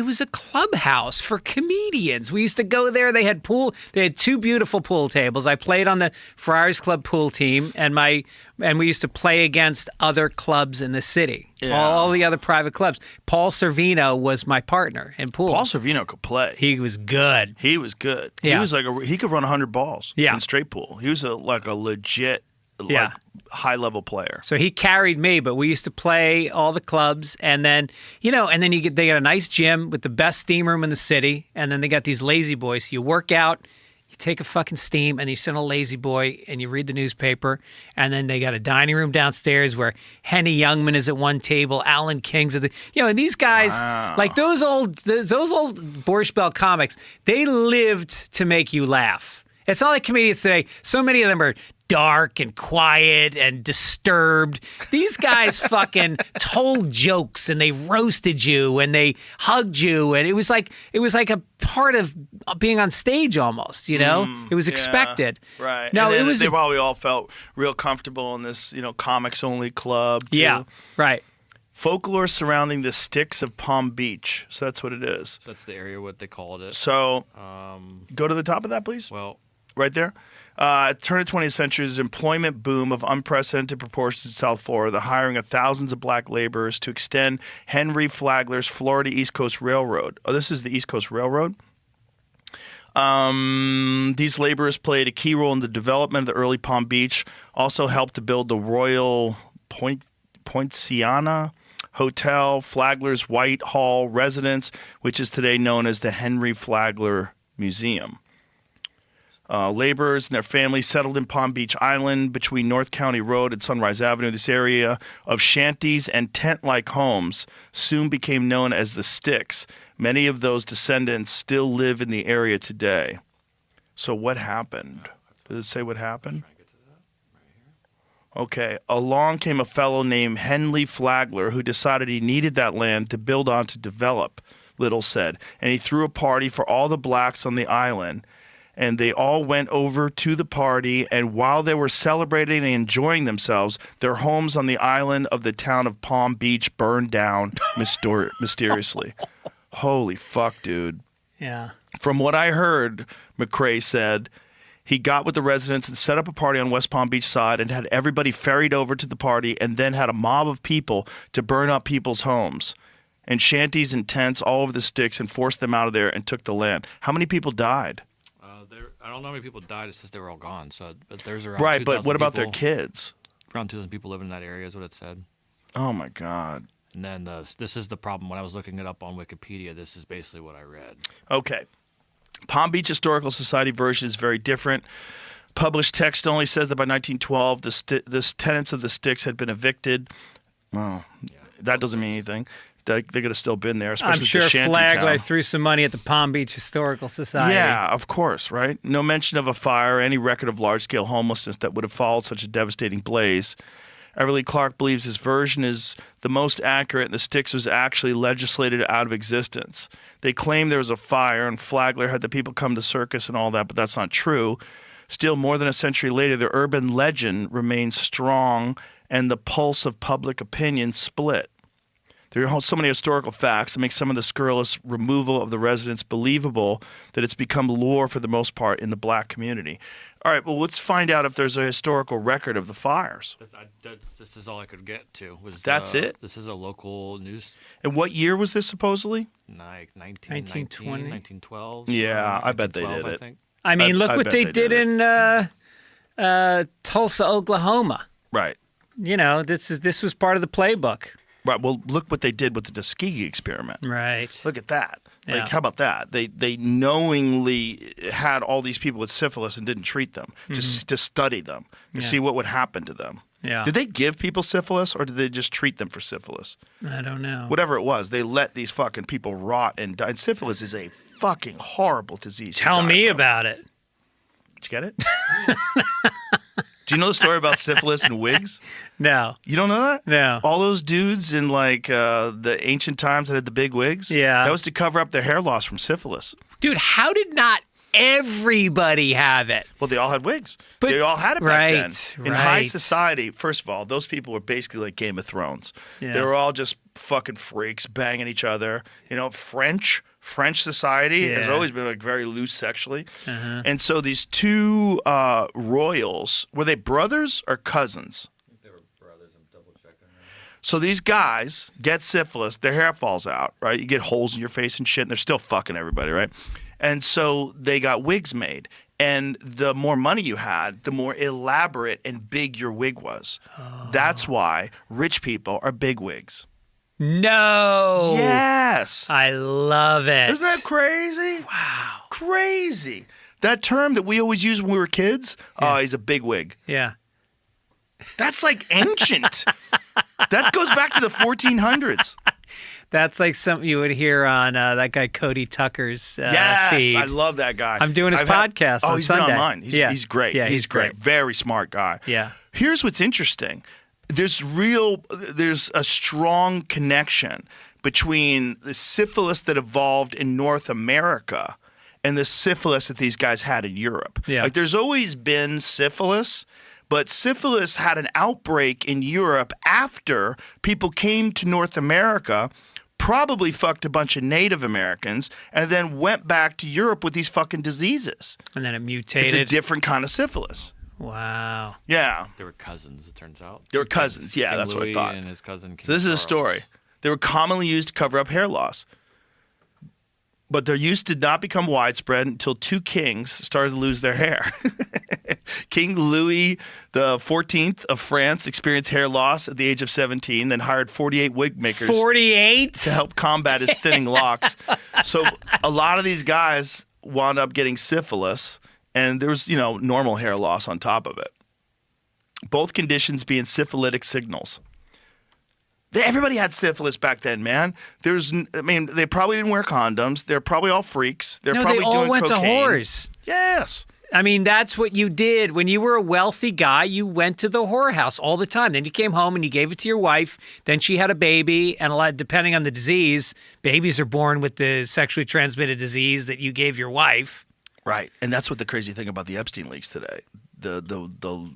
was a clubhouse for comedians. We used to go there. They had two beautiful pool tables. I played on the Friars Club pool team, and we used to play against other clubs in the city.
Yeah.
All the other private clubs. Paul Servino was my partner in pool.
Paul Servino could play.
He was good.
He was good.
Yeah.
He was he could run 100 balls
Yeah.
in straight pool. He was a legit
Yeah.
high level player.
So he carried me, but we used to play all the clubs, and then they got a nice gym with the best steam room in the city, and then they got these lazy boys. So you work out, you take a fucking steam, and you sit on a lazy boy, and you read the newspaper, and then they got a dining room downstairs where Henny Youngman is at one table, Alan King's at the, and these guys, like those old Borscht Bell comics, they lived to make you laugh. It's not like comedians today. So many of them are dark and quiet and disturbed. These guys fucking told jokes and they roasted you and they hugged you, and it was like a part of being on stage almost. It was expected.
Right.
No,
and then
it was
they probably all felt real comfortable in this comics only club too.
Yeah. Right.
Folklore surrounding the sticks of Palm Beach. So that's what it is.
That's the area what they called it.
So go to the top of that, please.
Well,
Right there. Turn of the 20th century's employment boom of unprecedented proportions in South Florida, the hiring of thousands of black laborers to extend Henry Flagler's Florida East Coast Railroad. Oh, this is the East Coast Railroad. These laborers played a key role in the development of the early Palm Beach, also helped to build the Royal Poinciana Hotel, Flagler's Whitehall residence, which is today known as the Henry Flagler Museum. Laborers and their families settled in Palm Beach Island between North County Road and Sunrise Avenue. This area of shanties and tent-like homes soon became known as the Sticks. Many of those descendants still live in the area today. So what happened? Does it say what happened? Okay. Along came a fellow named Henry Flagler who decided he needed that land to build on to develop, Little said. And he threw a party for all the blacks on the island. And they all went over to the party, and while they were celebrating and enjoying themselves, their homes on the island of the town of Palm Beach burned down mysteriously. Holy fuck, dude.
Yeah.
From what I heard, McCrae said, he got with the residents and set up a party on West Palm Beach side and had everybody ferried over to the party and then had a mob of people to burn up people's homes and shanties and tents all over the Sticks and forced them out of there and took the land. How many people died?
I don't know how many people died. It says they were all gone. So, but there's around
right.
2,000
But what about
people,
their kids?
Around 2,000 people living in that area is what it said.
Oh my God.
And then this is the problem. When I was looking it up on Wikipedia, this is basically what I read.
Okay. Palm Beach Historical Society version is very different. Published text only says that by 1912, the tenants of the Sticks had been evicted. Well, that doesn't mean anything. They could have still been there, especially
I'm sure
the shanty
Flagler
town.
threw some money at the Palm Beach Historical Society.
Yeah, of course, right? No mention of a fire or any record of large-scale homelessness that would have followed such a devastating blaze. Everly Clark believes his version is the most accurate and the Sticks was actually legislated out of existence. They claim there was a fire and Flagler had the people come to circus and all that, but that's not true. Still, more than a century later, the urban legend remains strong and the pulse of public opinion split. There are so many historical facts that make some of the scurrilous removal of the residents believable that it's become lore for the most part in the black community. All right, well, let's find out if there's a historical record of the fires.
This is all I could get to.
That's it?
This is a local news.
And what year was this supposed?
Like
1920?
1912.
Yeah, I bet they did
I
it.
think.
I mean, look
I
what
bet
they
they
did
did
in Tulsa, Oklahoma.
Right.
You know, this was part of the playbook.
Right. Well, look what they did with the Tuskegee experiment.
Right.
Look at that. Like,
Yeah.
how about that? They knowingly had all these people with syphilis and didn't treat them, just to study them, to see what would happen to them.
Yeah.
Did they give people syphilis or did they just treat them for syphilis?
I don't know.
Whatever it was, they let these fucking people rot and die. And syphilis is a fucking horrible disease. to
Tell
die
me
from.
about it.
Did you get it? Do you know the story about syphilis and wigs?
No.
You don't know that?
No.
All those dudes in like the ancient times that had the big wigs?
Yeah.
That was to cover up their hair loss from syphilis.
Dude, how did not everybody have it?
Well, they all had wigs.
But-
They all had it back
right,
then. In high
right.
society, first of all, those people were basically like Game of Thrones.
Yeah.
They were all just fucking freaks banging each other. You know, French society has
Yeah.
always been like very loose sexually. And so these two royals, were they brothers or cousins?
They were brothers. I'm double checking.
So these guys get syphilis, their hair falls out, right? You get holes in your face and shit, and they're still fucking everybody, right? And so they got wigs made. And the more money you had, the more elaborate and big your wig was. That's why rich people are big wigs.
No.
Yes.
I love it.
Isn't that crazy?
Wow.
Crazy. That term that we always used when we were kids, oh, he's a big wig.
Yeah.
That's like ancient. That goes back to the 1400s.
That's like something you would hear on that guy Cody Tucker's
Yes,
feed.
I love that guy.
I'm doing his podcast on
he's
Sunday.
been on mine. He's great.
Yeah,
he's great. Very smart guy.
Yeah.
Here's what's interesting. There's a strong connection between the syphilis that evolved in North America and the syphilis that these guys had in Europe.
Yeah.
Like there's always been syphilis, but syphilis had an outbreak in Europe after people came to North America, probably fucked a bunch of Native Americans, and then went back to Europe with these fucking diseases.
And then it
It's
mutated.
a different kind of syphilis.
Wow.
Yeah.
They were cousins, it turns out.
They were cousins. Yeah,
King
that's what I
Louis
thought.
And his cousin King
So this is a
Charles.
story. They were commonly used to cover up hair loss. But their use did not become widespread until 2 kings started to lose their hair. King Louis XIV of France experienced hair loss at the age of 17, then hired 48 wig makers
48?
to help combat his thinning locks. So a lot of these guys wound up getting syphilis, and there was, normal hair loss on top of it. Both conditions being syphilitic signals. Everybody had syphilis back then, man. They probably didn't wear condoms. They're probably all freaks. They're
No,
probably
they all
doing
went
cocaine.
to whores.
Yes.
I mean, that's what you did. When you were a wealthy guy, you went to the whorehouse all the time. Then you came home and you gave it to your wife. Then she had a baby, and depending on the disease, babies are born with the sexually transmitted disease that you gave your wife.
Right. And that's what the crazy thing about the Epstein leaks today. The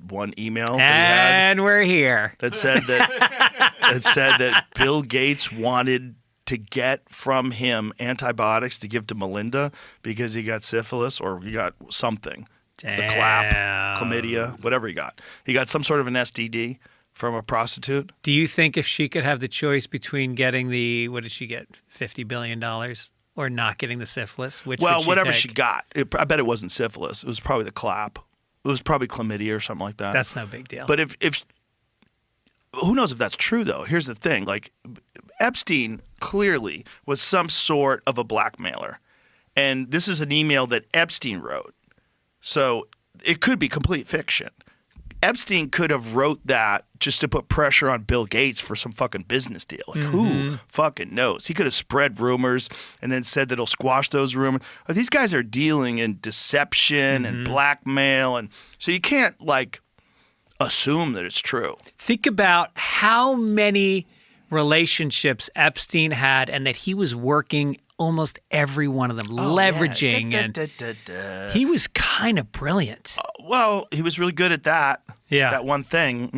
one email that he had
And we're here.
that said that Bill Gates wanted to get from him antibiotics to give to Melinda because he got syphilis or he got something. The clap, chlamydia, whatever he got. He got some sort of an STD from a prostitute.
Do you think if she could have the choice between getting what did she get, $50 billion, or not getting the syphilis, which would she
whatever
take?
she got. I bet it wasn't syphilis. It was probably the clap. It was probably chlamydia or something like that.
That's no big deal.
But if who knows if that's true, though? Here's the thing. Like, Epstein clearly was some sort of a blackmailer. And this is an email that Epstein wrote. So it could be complete fiction. Epstein could have wrote that just to put pressure on Bill Gates for some fucking business deal. Like, who fucking knows? He could have spread rumors and then said that he'll squash those rumors. These guys are dealing in deception and blackmail. And so you can't, assume that it's true.
Think about how many relationships Epstein had and that he was working almost every one of them, leveraging. And he was kind of brilliant.
Well, he was really good at that.
Yeah.
That one thing,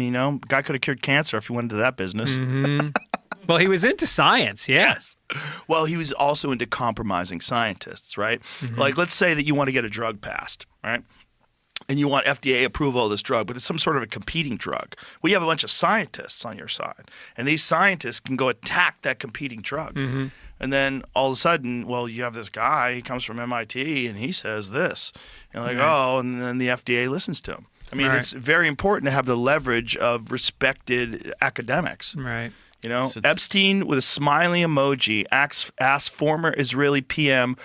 guy could have cured cancer if he went into that business.
Well, he was into science, yeah.
Yes. Well, he was also into compromising scientists, right? Like, let's say that you want to get a drug passed, right? And you want FDA approval of this drug, but it's some sort of a competing drug. Well, you have a bunch of scientists on your side, and these scientists can go attack that competing drug. And then all of a sudden, you have this guy, he comes from MIT, and he says this. And and then the FDA listens to him. I mean, it's very important to have the leverage of respected academics.
Right.
Epstein with a smiley emoji asked former Israeli PM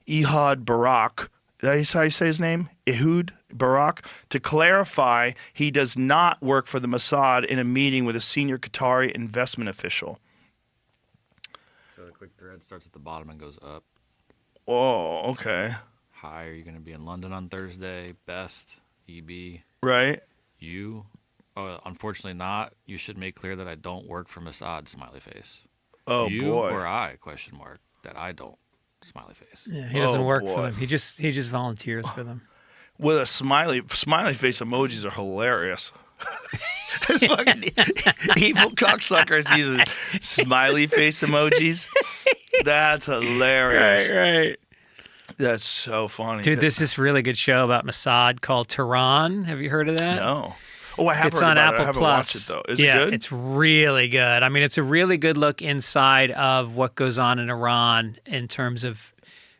Ehud Barak, is that how you say his name? Ehud Barak, to clarify he does not work for the Mossad in a meeting with a senior Qatari investment official.
So the quick thread starts at the bottom and goes up.
Oh, okay.
Hi, are you going to be in London on Thursday? Best, EB.
Right.
You? Unfortunately not. You should make clear that I don't work for Mossad, smiley face.
Oh,
you
boy.
or I, question mark, that I don't, smiley face.
Yeah, he doesn't work
boy.
for them. He just volunteers for them.
With a smiley face emojis are hilarious. This fucking evil cocksuckers using smiley face emojis. That's hilarious.
Right.
That's so funny.
Dude, there's this really good show about Mossad called Tehran. Have you heard of that?
No. Oh, I have
It's
heard
on
about
Apple
it. I haven't
Plus.
watched it, though. Is it good?
It's really good. I mean, it's a really good look inside of what goes on in Iran in terms of,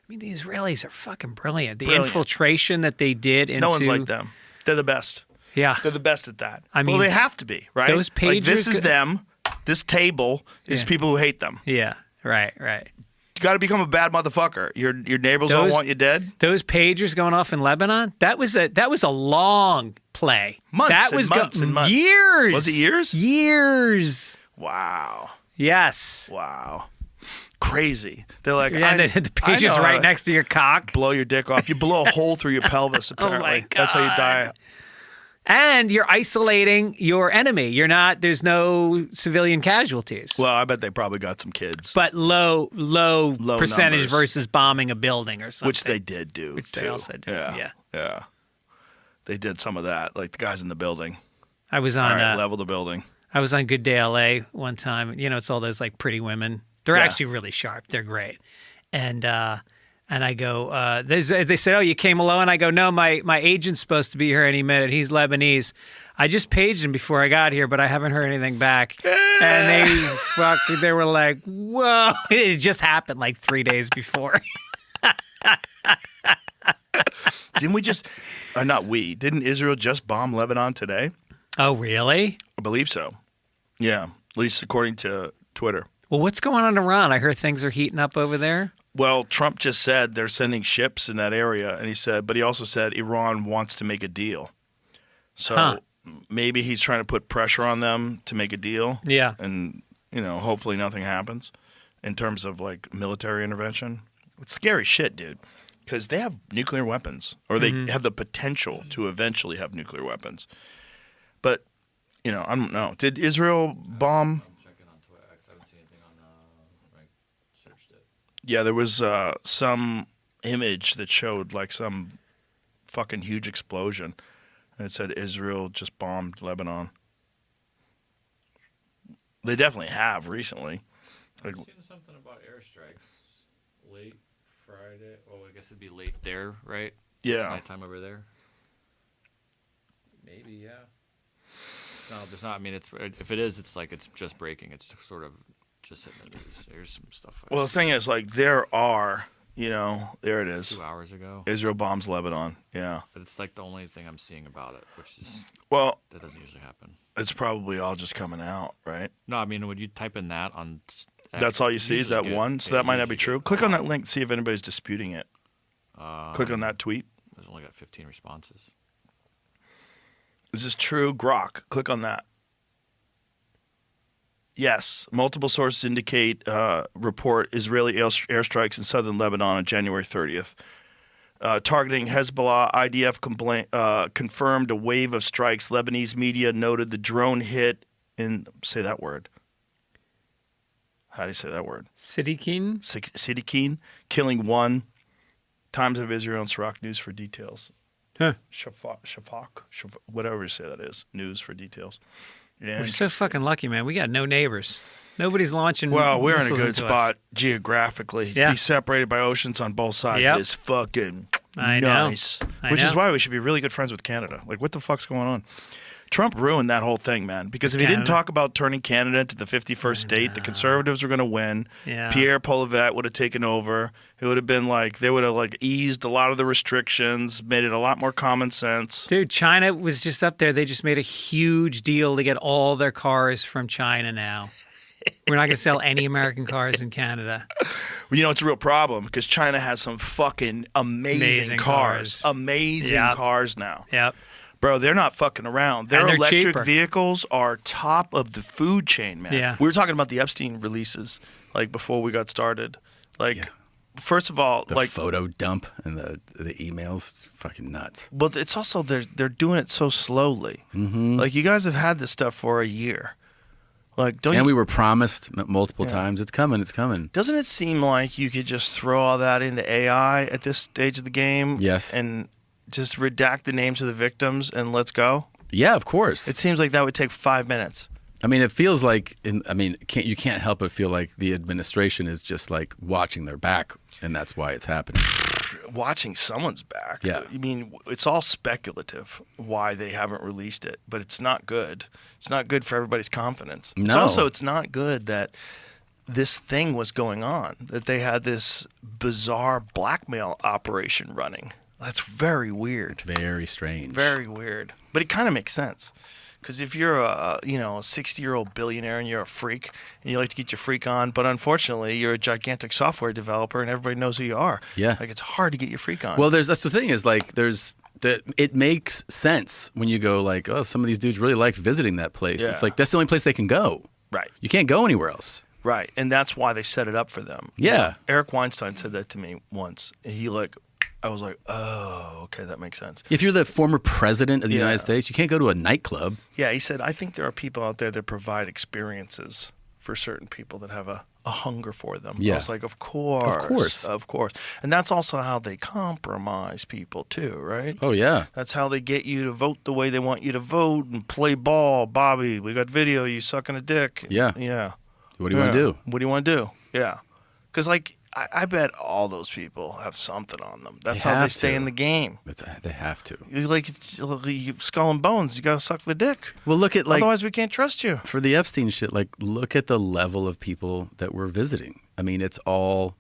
the Israelis are fucking brilliant. The infiltration that they did into...
No one's like them. They're the best.
Yeah.
They're the best at that.
I mean,
they have to be, right?
those
Like, this
pagers
is them. This table is people who hate them.
Yeah, right.
You got to become a bad motherfucker. Your neighbors all want you dead.
Those pagers going off in Lebanon, that was a long play.
Months and months.
Years.
Was it years?
Years.
Wow.
Yes.
Wow. Crazy. They're like,
Yeah, the pager's
I know how
right
to
next to your cock.
blow your dick off. You blow a hole through your pelvis, apparently.
Oh, my
That's how you die.
God. And you're isolating your enemy. There's no civilian casualties.
Well, I bet they probably got some kids.
But low percentage
numbers.
versus bombing a building or something.
Which they did do.
Which they
too.
also did, yeah.
Yeah. They did some of that, like the guys in the building.
I was
All
on
right, level the building.
I was on Good Day LA one time. It's all those pretty women. They're actually really sharp. They're great. And I go, they said, oh, you came alone? I go, no, my agent's supposed to be here any minute. He's Lebanese. I just paged him before I got here, but I haven't heard anything back. And they were like, whoa. It just happened 3 days before.
Didn't we just? Not we. Didn't Israel just bomb Lebanon today?
Oh, really?
I believe so. Yeah, at least according to Twitter.
Well, what's going on in Iran? I heard things are heating up over there.
Well, Trump just said they're sending ships in that area, and he also said Iran wants to make a deal. So maybe he's trying to put pressure on them to make a deal.
Yeah.
And, hopefully nothing happens in terms of like military intervention. It's scary shit, dude, because they have nuclear weapons, or they have the potential to eventually have nuclear weapons. But, I don't know. Did Israel bomb?
I'm checking on Twitter. I haven't seen anything on when I searched it.
Yeah, there was some image that showed like some fucking huge explosion. And it said Israel just bombed Lebanon. They definitely have recently.
I've seen something about airstrikes late Friday. Oh, I guess it'd be late there, right?
Yeah.
It's nighttime over there. Maybe, yeah. It's not. I mean, if it is, it's like it's just breaking. It's sort of just hitting the news. There's some stuff.
Well, the thing is, like, there it is.
2 hours ago.
Israel bombs Lebanon. Yeah.
But it's like the only thing I'm seeing about it, which is that doesn't usually happen.
It's probably all just coming out, right?
No, I mean, when you type in that on.
That's all you see is that one. So that might not be true. Click on that link, see if anybody's disputing it. Click on that tweet.
There's only got 15 responses.
Is this true? Grok. Click on that. Yes. Multiple sources indicate report Israeli airstrikes in southern Lebanon on January 30th. Targeting Hezbollah, IDF confirmed a wave of strikes. Lebanese media noted the drone hit in, say that word. How do you say that word?
Siddiqui?
Siddiqui, killing one. Times of Israel and Sirach News for details.
Huh.
Shafak, whatever you say that is. News for details. Yeah.
We're so fucking lucky, man. We got no neighbors. Nobody's launching.
Well, we're in a
missiles
good
into
spot
us.
geographically.
Yeah.
Be separated by oceans on both sides
Yep.
is fucking
I know.
nice.
I
Which is
know.
why we should be really good friends with Canada. Like, what the fuck's going on? Trump ruined that whole thing, man. Because if he didn't
Canada.
talk about turning Canada into the 51st state, the conservatives were going to win.
Yeah.
Pierre Polivet would have taken over. It would have been like, they would have like eased a lot of the restrictions, made it a lot more common sense.
Dude, China was just up there. They just made a huge deal to get all their cars from China now. We're not going to sell any American cars in Canada.
Well, it's a real problem because China has some fucking amazing cars. Amazing
Yep.
cars now.
Yep.
Bro, they're not fucking around. Their
And they're
electric
cheaper.
vehicles are top of the food chain, man.
Yeah.
We were talking about the Epstein releases, like, before we got started. Like, first of all,
The
like,
photo dump and the emails, it's fucking nuts.
but it's also they're doing it so slowly. Mm-hmm. Like, you guys have had this stuff for a year. Like, don't
And
you?
we were promised multiple times, it's coming, it's coming.
Doesn't it seem like you could just throw all that into AI at this stage of the game?
Yes.
And just redact the names of the victims and let's go?
Yeah, of course.
It seems like that would take 5 minutes.
I mean, it feels like, you can't help but feel like the administration is just like watching their back, and that's why it's happening.
Watching someone's back.
Yeah.
I mean, it's all speculative why they haven't released it, but it's not good. It's not good for everybody's confidence.
No.
It's not good that this thing was going on, that they had this bizarre blackmail operation running. That's very weird.
Very strange.
Very weird. But it kind of makes sense. Because if you're a 60-year-old billionaire and you're a freak and you like to get your freak on, but unfortunately you're a gigantic software developer and everybody knows who you are.
Yeah.
Like, it's hard to get your freak on.
Well, that's the thing is like it makes sense when you go like, oh, some of these dudes really liked visiting that place.
Yeah.
It's like that's the only place they can go.
Right.
You can't go anywhere else.
Right. And that's why they set it up for them.
Yeah.
Eric Weinstein said that to me once. I was like, oh, okay, that makes sense.
If you're the former president of the
Yeah.
United States, you can't go to a nightclub.
Yeah, he said, I think there are people out there that provide experiences for certain people that have a hunger for them.
Yeah.
I was like, of course. And that's also how they compromise people too, right?
Oh yeah.
That's how they get you to vote the way they want you to vote and play ball. Bobby, we got video, you sucking a dick.
Yeah.
Yeah.
What do you want to do?
What do you want to do? Yeah. Because, I bet all those people have something on them. That's
They
how they
have
stay
to.
in the game.
They have to.
It's like skull and bones. You got to suck the dick.
Well, look at like
Otherwise, we can't trust you.
for the Epstein shit. Like, look at the level of people that we're visiting. I mean, it's all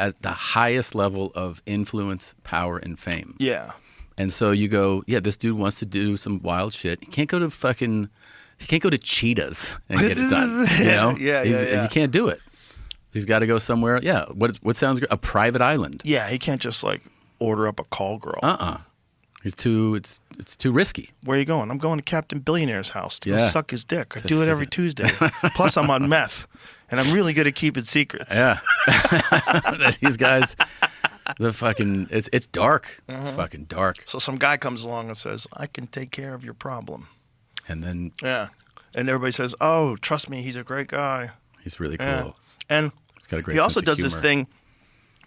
at the highest level of influence, power, and fame.
Yeah.
And so you go, yeah, this dude wants to do some wild shit. He can't go to Cheetahs and get it done. You know?
Yeah.
You can't do it. He's got to go somewhere. Yeah. What sounds good? A private island.
Yeah, he can't just like order up a call girl.
It's too risky.
Where are you going? I'm going to Captain Billionaire's house to go
Yeah.
suck his dick. I do it every Tuesday. Plus, I'm on meth, and I'm really good at keeping secrets.
Yeah. These guys, it's dark. It's fucking dark.
So some guy comes along and says, I can take care of your problem.
And then
Yeah. And everybody says, oh, trust me, he's a great guy.
he's really cool.
Yeah. And
He's got a great
he also
sense of
does this
humor.
thing.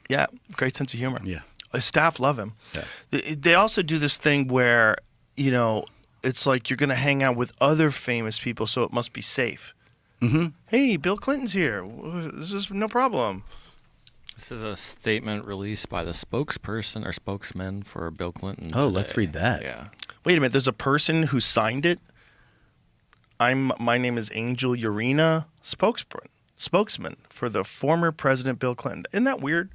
Yeah, great sense of humor.
Yeah.
His staff love him.
Yeah.
They also do this thing where, it's like you're going to hang out with other famous people, so it must be safe.
Mm-hmm.
Hey, Bill Clinton's here. This is no problem.
This is a statement released by the spokesperson or spokesman for Bill Clinton.
Oh, let's
today.
read that.
Yeah.
Wait a minute. There's a person who signed it. My name is Angel Urena, spokesman for the former President Bill Clinton. Isn't that weird?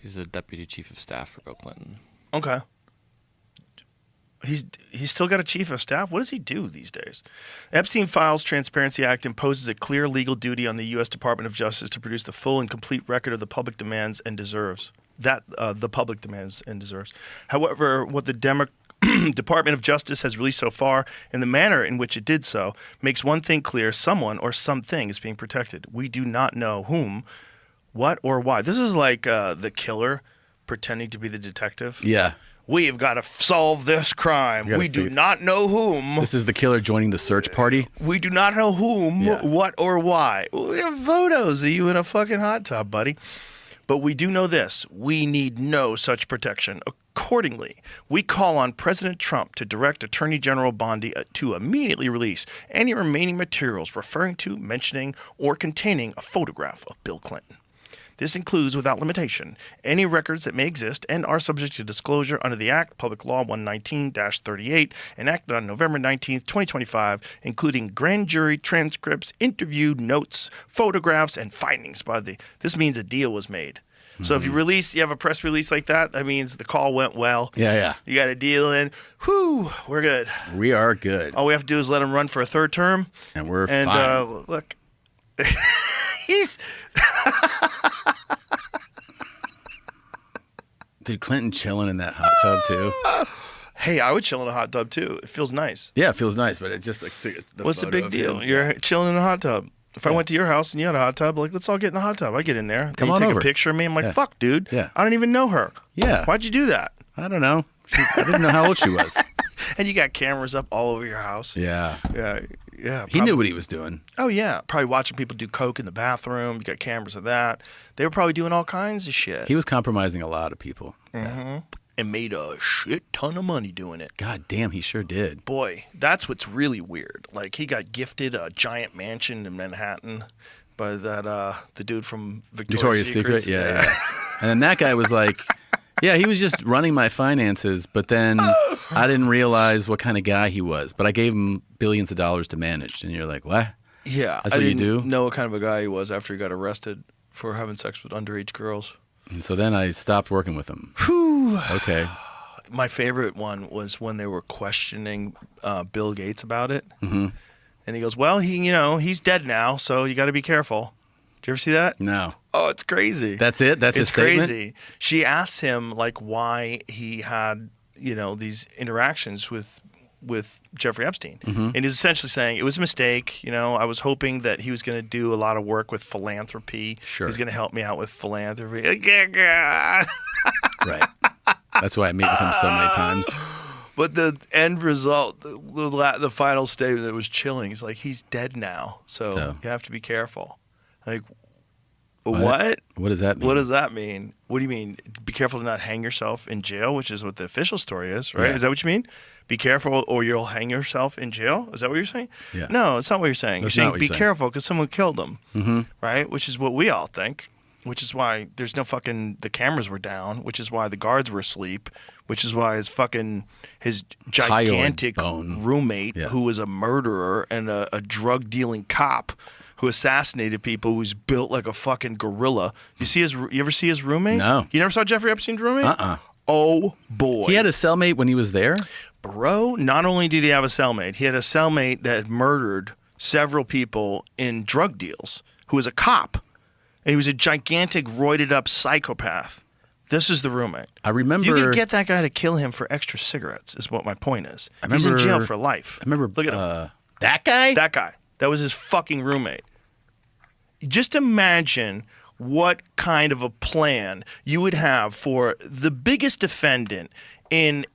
He's the deputy chief of staff for Bill Clinton.
Okay. He's still got a chief of staff. What does he do these days? Epstein Files Transparency Act imposes a clear legal duty on the U.S. Department of Justice to produce the full and complete record of the public demands and deserves. The public demands and deserves. However, what the Department of Justice has released so far and the manner in which it did so makes one thing clear: someone or something is being protected. We do not know whom, what, or why. This is like the killer pretending to be the detective.
Yeah.
We have got to solve this crime.
gotta
We do
figure-
not know whom.
This is the killer joining the search party.
We do not know whom,
Yeah.
what, or why. We have photos of you in a fucking hot tub, buddy. But we do know this. We need no such protection. Accordingly, we call on President Trump to direct Attorney General Bondi to immediately release any remaining materials referring to, mentioning, or containing a photograph of Bill Clinton. This includes, without limitation, any records that may exist and are subject to disclosure under the Act, Public Law 119-38, enacted on November 19, 2025, including grand jury transcripts, interview notes, photographs, and findings by the... This means a deal was made. So if you have a press release like that, that means the call went well.
Yeah.
You got a deal in. Whew, we're good.
We are good.
All we have to do is let him run for a third term.
And we're
And
fine.
look, he's...
Dude, Clinton chilling in that hot tub too.
Hey, I would chill in a hot tub too. It feels nice.
Yeah, it feels nice, but it's just like
What's the
photo
big
of
deal?
him.
You're chilling in a hot tub. If I went to your house and you had a hot tub, like, let's all get in the hot tub. I get in there.
Come
you
on
take
over.
a picture of me. I'm like,
Yeah.
fuck, dude.
Yeah.
I don't even know her.
Yeah.
Why'd you do that?
I don't know. I didn't know how old she was.
And you got cameras up all over your house.
Yeah.
Yeah.
He knew what he was doing.
Oh, yeah. Probably watching people do coke in the bathroom. You got cameras of that. They were probably doing all kinds of shit.
He was compromising a lot of people.
And made a shit ton of money doing it.
God damn, he sure did.
Boy, that's what's really weird. Like, he got gifted a giant mansion in Manhattan by the dude from Victoria's Secret.
Yeah. And then that guy was like, yeah, he was just running my finances, but then I didn't realize what kind of guy he was. But I gave him billions of dollars to manage. And you're like, what?
Yeah.
That's
I
what you
didn't
do?
know what kind of a guy he was after he got arrested for having sex with underage girls.
And so then I stopped working with him.
Whew.
Okay.
My favorite one was when they were questioning Bill Gates about it. Mm-hmm. And he goes, well, he's dead now, so you got to be careful. Did you ever see that?
No.
Oh, it's crazy.
That's it? That's his
it's
statement?
crazy. She asked him like why he had these interactions with Jeffrey Epstein, and he's essentially saying it was a mistake. I was hoping that he was going to do a lot of work with philanthropy.
Sure.
He's going to help me out with philanthropy.
Right. That's why I meet with him so many times.
But the end result, the final statement that was chilling, is like he's dead now, so you have to be careful. Like, what?
What does that mean?
What does that mean? What do you mean? Be careful to not hang yourself in jail, which is what the official story is, right?
Yeah.
Is that what you mean? Be careful or you'll hang yourself in jail? Is that what you're saying?
Yeah.
No, it's not what you're saying.
That's
You're
not
saying
what
be
you're saying.
careful because someone killed him, right? Which is what we all think, which is why there's no fucking, the cameras were down, which is why the guards were asleep, which is why his gigantic
bone.
roommate,
Yeah.
who was a murderer and a drug dealing cop, who assassinated people, who's built like a fucking gorilla. You ever see his roommate?
No.
You never saw Jeffrey Epstein's roommate? Oh boy.
He had a cellmate when he was there?
Bro, not only did he have a cellmate, he had a cellmate that had murdered several people in drug deals, who was a cop. And he was a gigantic, roided up psychopath. This is the roommate.
I remember.
You could get that guy to kill him for extra cigarettes, is what my point is. He's in jail for life.
I remember.
Look at him.
That guy?
That guy. That was his fucking roommate. Just imagine what kind of a plan you would have for the biggest defendant in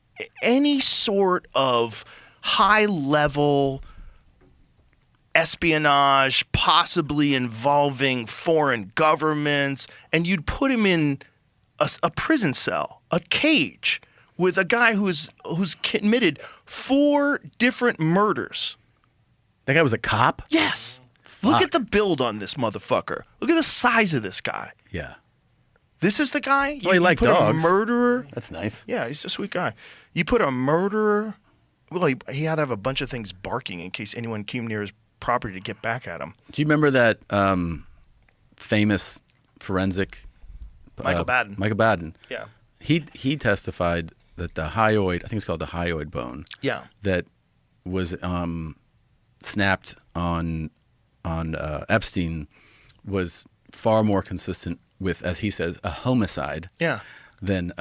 any sort of high-level espionage, possibly involving foreign governments, and you'd put him in a prison cell, a cage, with a guy who's committed 4 different murders.
That guy was a cop?
Yes. Look at the build on this motherfucker. Look at the size of this guy.
Yeah.
This is the guy?
Well, he liked
put
dogs.
A murderer?
That's nice.
Yeah, he's a sweet guy. You put a murderer... Well, he had to have a bunch of things barking in case anyone came near his property to get back at him.
Do you remember that famous forensic...
Michael Baden.
Michael Baden.
Yeah.
He testified that the hyoid, I think it's called the hyoid bone,
Yeah.
that was snapped on Epstein was far more consistent with, as he says, a homicide.
Yeah.
Than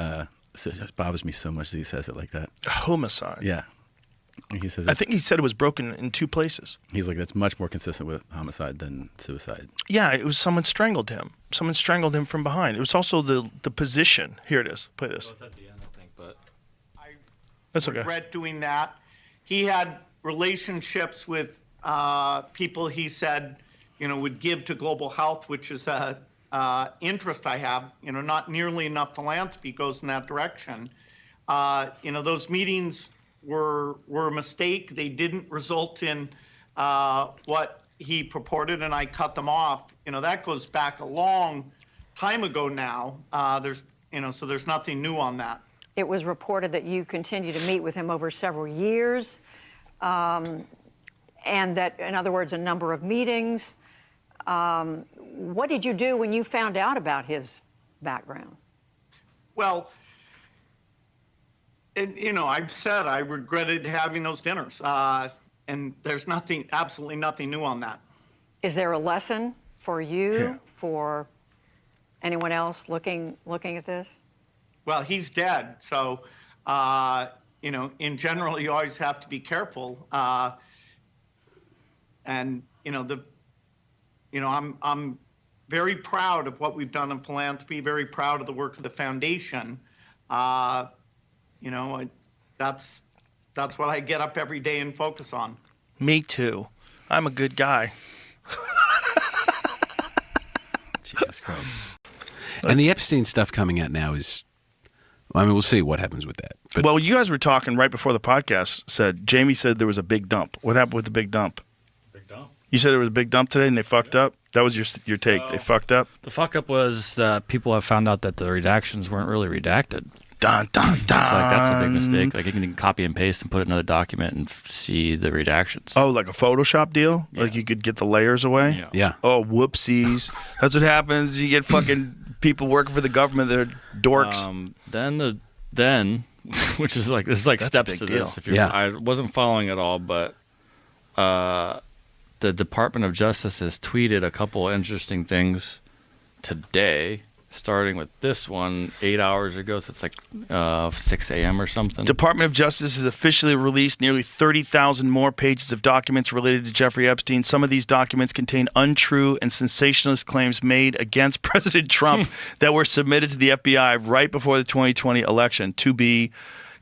so it just bothers me so much that he says it like that.
A homicide.
Yeah. He says
I think he said it was broken in 2 places.
he's like, that's much more consistent with homicide than suicide.
Yeah, it was someone strangled him. Someone strangled him from behind. It was also the position. Here it is. Play this.
It's at the end, I think, but
That's okay.
regret doing that. He had relationships with people he said, would give to global health, which is a interest I have. Not nearly enough philanthropy goes in that direction. Those meetings were a mistake. They didn't result in what he purported, and I cut them off. That goes back a long time ago now. So there's nothing new on that.
It was reported that you continued to meet with him over several years, and that, in other words, a number of meetings. What did you do when you found out about his background?
Well, and, I've said I regretted having those dinners, and there's absolutely nothing new on that.
Is there a lesson for you, for anyone else looking at this?
Well, he's dead, so in general, you always have to be careful. I'm very proud of what we've done in philanthropy. Very proud of the work of the foundation. That's what I get up every day and focus on.
Me too. I'm a good guy.
Jesus Christ.
And the Epstein stuff coming out now is, we'll see what happens with that. But
Well, you guys were talking right before the podcast. Jamie said there was a big dump. What happened with the big dump?
big dump.
You said there was a big dump today and they fucked up? That was your take. They fucked up?
The fuck up was that people have found out that the redactions weren't really redacted.
Dun, dun, dun.
So that's a big mistake. Like you can copy and paste and put it in another document and see the redactions.
Oh, like a Photoshop deal?
Yeah.
You could get the layers away?
yeah.
Oh, whoopsies. That's what happens. You get fucking people working for the government that are dorks.
Then, which is like, this is like
That's a
steps
big
to
deal.
this. If you're,
Yeah.
I wasn't following it all, but the Department of Justice has tweeted a couple interesting things today, starting with this one 8 hours ago. So it's like 6 a.m. or something.
Department of Justice has officially released nearly 30,000 more pages of documents related to Jeffrey Epstein. Some of these documents contain untrue and sensationalist claims made against President Trump that were submitted to the FBI right before the 2020 election. To be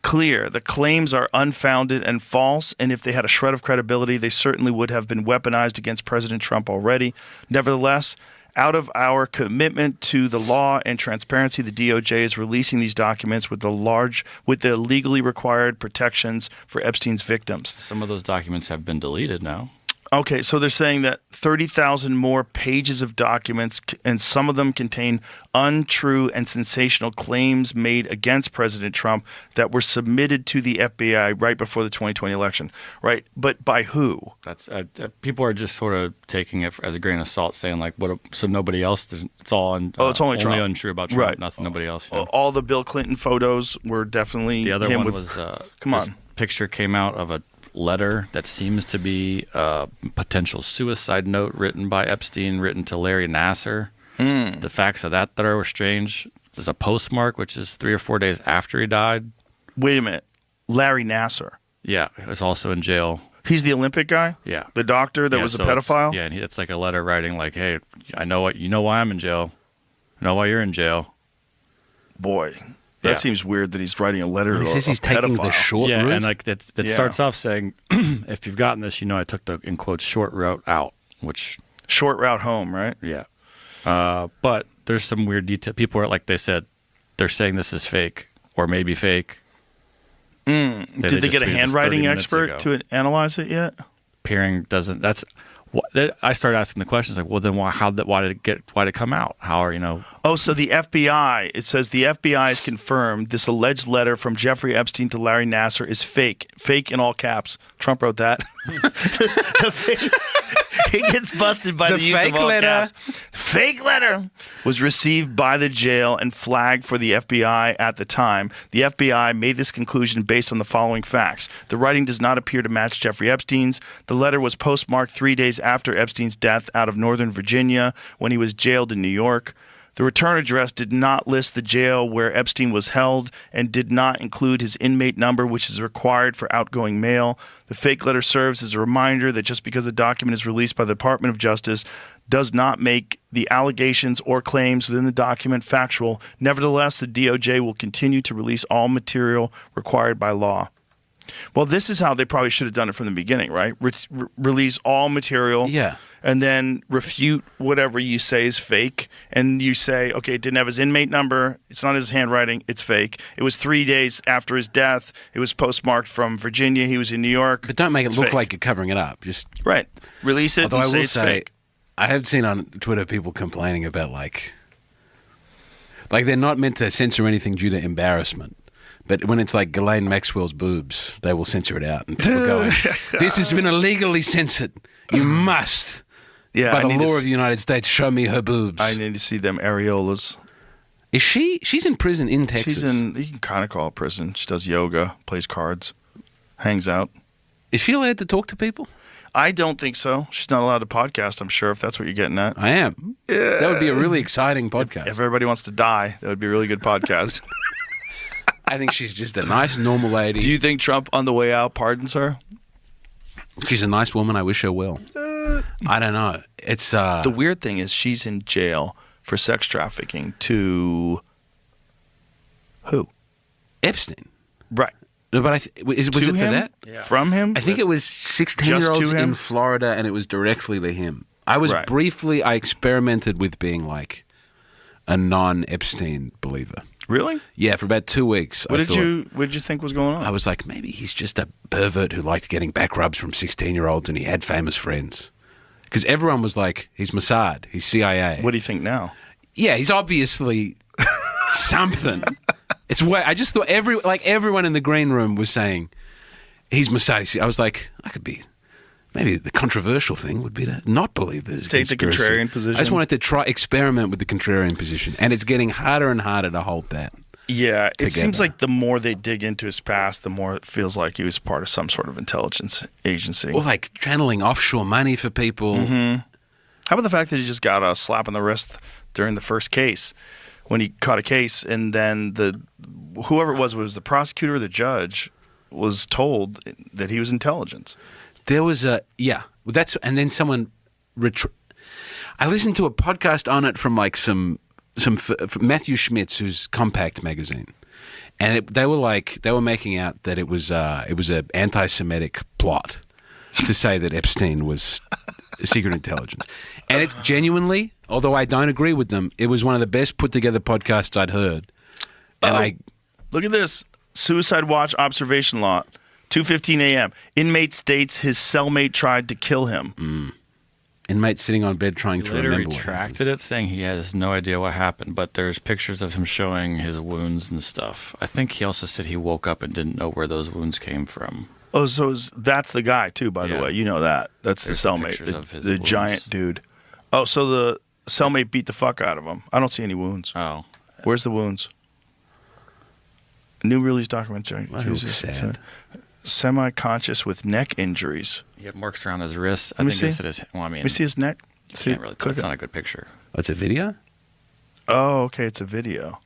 clear, the claims are unfounded and false, and if they had a shred of credibility, they certainly would have been weaponized against President Trump already. Nevertheless, out of our commitment to the law and transparency, the DOJ is releasing these documents with the legally required protections for Epstein's victims.
Some of those documents have been deleted now.
Okay, so they're saying that 30,000 more pages of documents, and some of them contain untrue and sensational claims made against President Trump that were submitted to the FBI right before the 2020 election, right? But by who?
That's people are just sort of taking it as a grain of salt, saying like, "What?" So nobody else. It's all.
It's only Trump.
Untrue about Trump.
Right.
Nothing. Nobody else.
All the Bill Clinton photos were definitely
The other
him
one
with,
was.
come
this
on.
Picture came out of a letter that seems to be a potential suicide note written by Epstein, written to Larry Nassar. The facts of that letter were strange. There's a postmark, which is 3 or 4 days after he died.
Wait a minute. Larry Nassar.
Yeah, is also in jail.
He's the Olympic guy?
Yeah.
The doctor that was a pedophile?
Yeah, and it's like a letter writing like, "Hey, I know what you know why I'm in jail. I know why you're in jail."
Boy, that
Yeah.
seems weird that he's writing a letter
He
to
says
a
he's taking the
pedophile.
short
Yeah,
route.
and like that
Yeah.
starts off saying, "If you've gotten this, you know I took the in quotes short route out," which
Short route home, right?
yeah. But there's some weird detail. People are like they said, they're saying this is fake or maybe fake.
Did they
just
get a
tweeted this 30
handwriting
minutes
expert
ago.
to analyze it yet?
Peering doesn't. That's what I started asking the questions like, well, then why? Why did it come out? How are you know?
Oh, so the FBI, it says the FBI has confirmed this alleged letter from Jeffrey Epstein to Larry Nassar is fake. Fake in all caps. Trump wrote that. The fake, he gets busted by the use
fake
of all
letter.
caps. Fake letter was received by the jail and flagged for the FBI at the time. The FBI made this conclusion based on the following facts. The writing does not appear to match Jeffrey Epstein's. The letter was postmarked 3 days after Epstein's death out of Northern Virginia when he was jailed in New York. The return address did not list the jail where Epstein was held and did not include his inmate number, which is required for outgoing mail. The fake letter serves as a reminder that just because a document is released by the Department of Justice does not make the allegations or claims within the document factual. Nevertheless, the DOJ will continue to release all material required by law. Well, this is how they probably should have done it from the beginning, right? Release all material.
Yeah.
And then refute whatever you say is fake. And you say, okay, it didn't have his inmate number. It's not his handwriting. It's fake. It was 3 days after his death. It was postmarked from Virginia. He was in New York.
But don't make it
It's
look
fake.
like you're covering it up. Just
Right. Release it
although
and
I
say
will
it's
say,
fake.
I have seen on Twitter people complaining about like they're not meant to censor anything due to embarrassment. But when it's like Ghislaine Maxwell's boobs, they will censor it out. And people go, "This has been illegally censored. You must,
Yeah,
by
I
the
need to
law
s-
of the United States, show me her boobs."
I need to see them areolas.
Is she? She's in prison in Texas.
She's in, you can kind of call it prison. She does yoga, plays cards, hangs out.
Is she allowed to talk to people?
I don't think so. She's not allowed to podcast, I'm sure, if that's what you're getting at.
I am. That would be a really exciting podcast.
If everybody wants to die, that would be a really good podcast.
I think she's just a nice, normal lady.
Do you think Trump, on the way out, pardons her?
She's a nice woman. I wish her well. I don't know. It's
The weird thing is she's in jail for sex trafficking to who?
Epstein.
Right.
No, but was it
To
for
him?
that?
From him?
I think it was 16-year-olds
Just to him?
in Florida, and it was directly to him. I was
Right.
briefly, I experimented with being like a non-Epstein believer.
Really?
Yeah, for about 2 weeks.
What
I
did
thought-
you think was going on?
I was like, maybe he's just a pervert who liked getting back rubs from 16-year-olds, and he had famous friends. Because everyone was like, he's Mossad, he's CIA.
What do you think now?
Yeah, he's obviously something. It's way. I just thought everyone in the green room was saying he's Mossad. I was like, I could be. Maybe the controversial thing would be to not believe there's a
Take the
conspiracy.
contrarian position.
I just wanted to experiment with the contrarian position, and it's getting harder and harder to hold that.
Yeah, it
Together.
seems like the more they dig into his past, the more it feels like he was part of some sort of intelligence agency.
Or like channeling offshore money for people.
Mm-hmm. How about the fact that he just got a slap on the wrist during the first case when he caught a case, and then whoever it was the prosecutor or the judge, was told that he was intelligence.
There was and then someone I listened to a podcast on it from like some from Matthew Schmitz, who's Compact magazine, and they were making out that it was an anti-Semitic plot to say that Epstein was secret intelligence, and it's genuinely, although I don't agree with them, it was one of the best put together podcasts I'd heard. And
Look at this. Suicide Watch observation lot. 2:15 a.m. Inmate states his cellmate tried to kill him.
Inmate sitting on bed trying
He
to
later
remember what
retracted it, saying he has no idea what happened, but there's pictures of him showing his wounds and stuff. I think he also said he woke up and didn't know where those wounds came from.
Oh, so that's the guy too, by the
Yeah.
way. You know that. That's
There's
the
some
cellmate,
pictures of his
the
wounds.
giant dude. Oh, so the cellmate beat the fuck out of him. I don't see any wounds.
Oh.
Where's the wounds? New release documentary.
That looks sad.
Semi-conscious with neck injuries.
He had marks around his wrists. I
Let me
think
see.
they said his. Well, I mean,
Let me see his neck.
you
See,
can't really tell.
click
It's
it.
not a good picture.
What's a video?
Oh, okay, it's a video.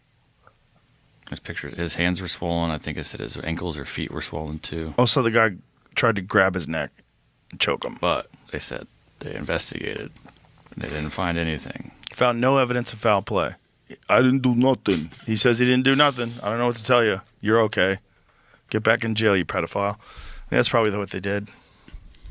His picture, his hands were swollen. I think it said his ankles or feet were swollen too.
Oh, so the guy tried to grab his neck and choke him.
But they said they investigated. They didn't find anything.
Found no evidence of foul play. I didn't do nothing. He says he didn't do nothing. I don't know what to tell you. You're okay. Get back in jail, you pedophile. That's probably what they did.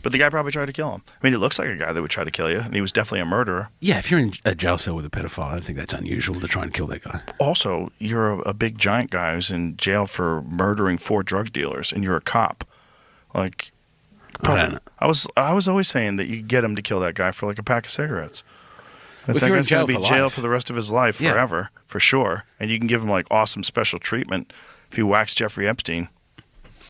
But the guy probably tried to kill him. I mean, it looks like a guy that would try to kill you, and he was definitely a murderer.
Yeah, if you're in a jail cell with a pedophile, I think that's unusual to try and kill that guy.
Also, you're a big giant guy who's in jail for murdering 4 drug dealers, and you're a cop. Like,
I don't know.
I was always saying that you could get him to kill that guy for like a pack of cigarettes.
If
That
you're in
guy's going to
jail
be
for
jail
life.
for the rest of his life,
Yeah.
forever, for sure. And you can give him like awesome special treatment if you wax Jeffrey Epstein.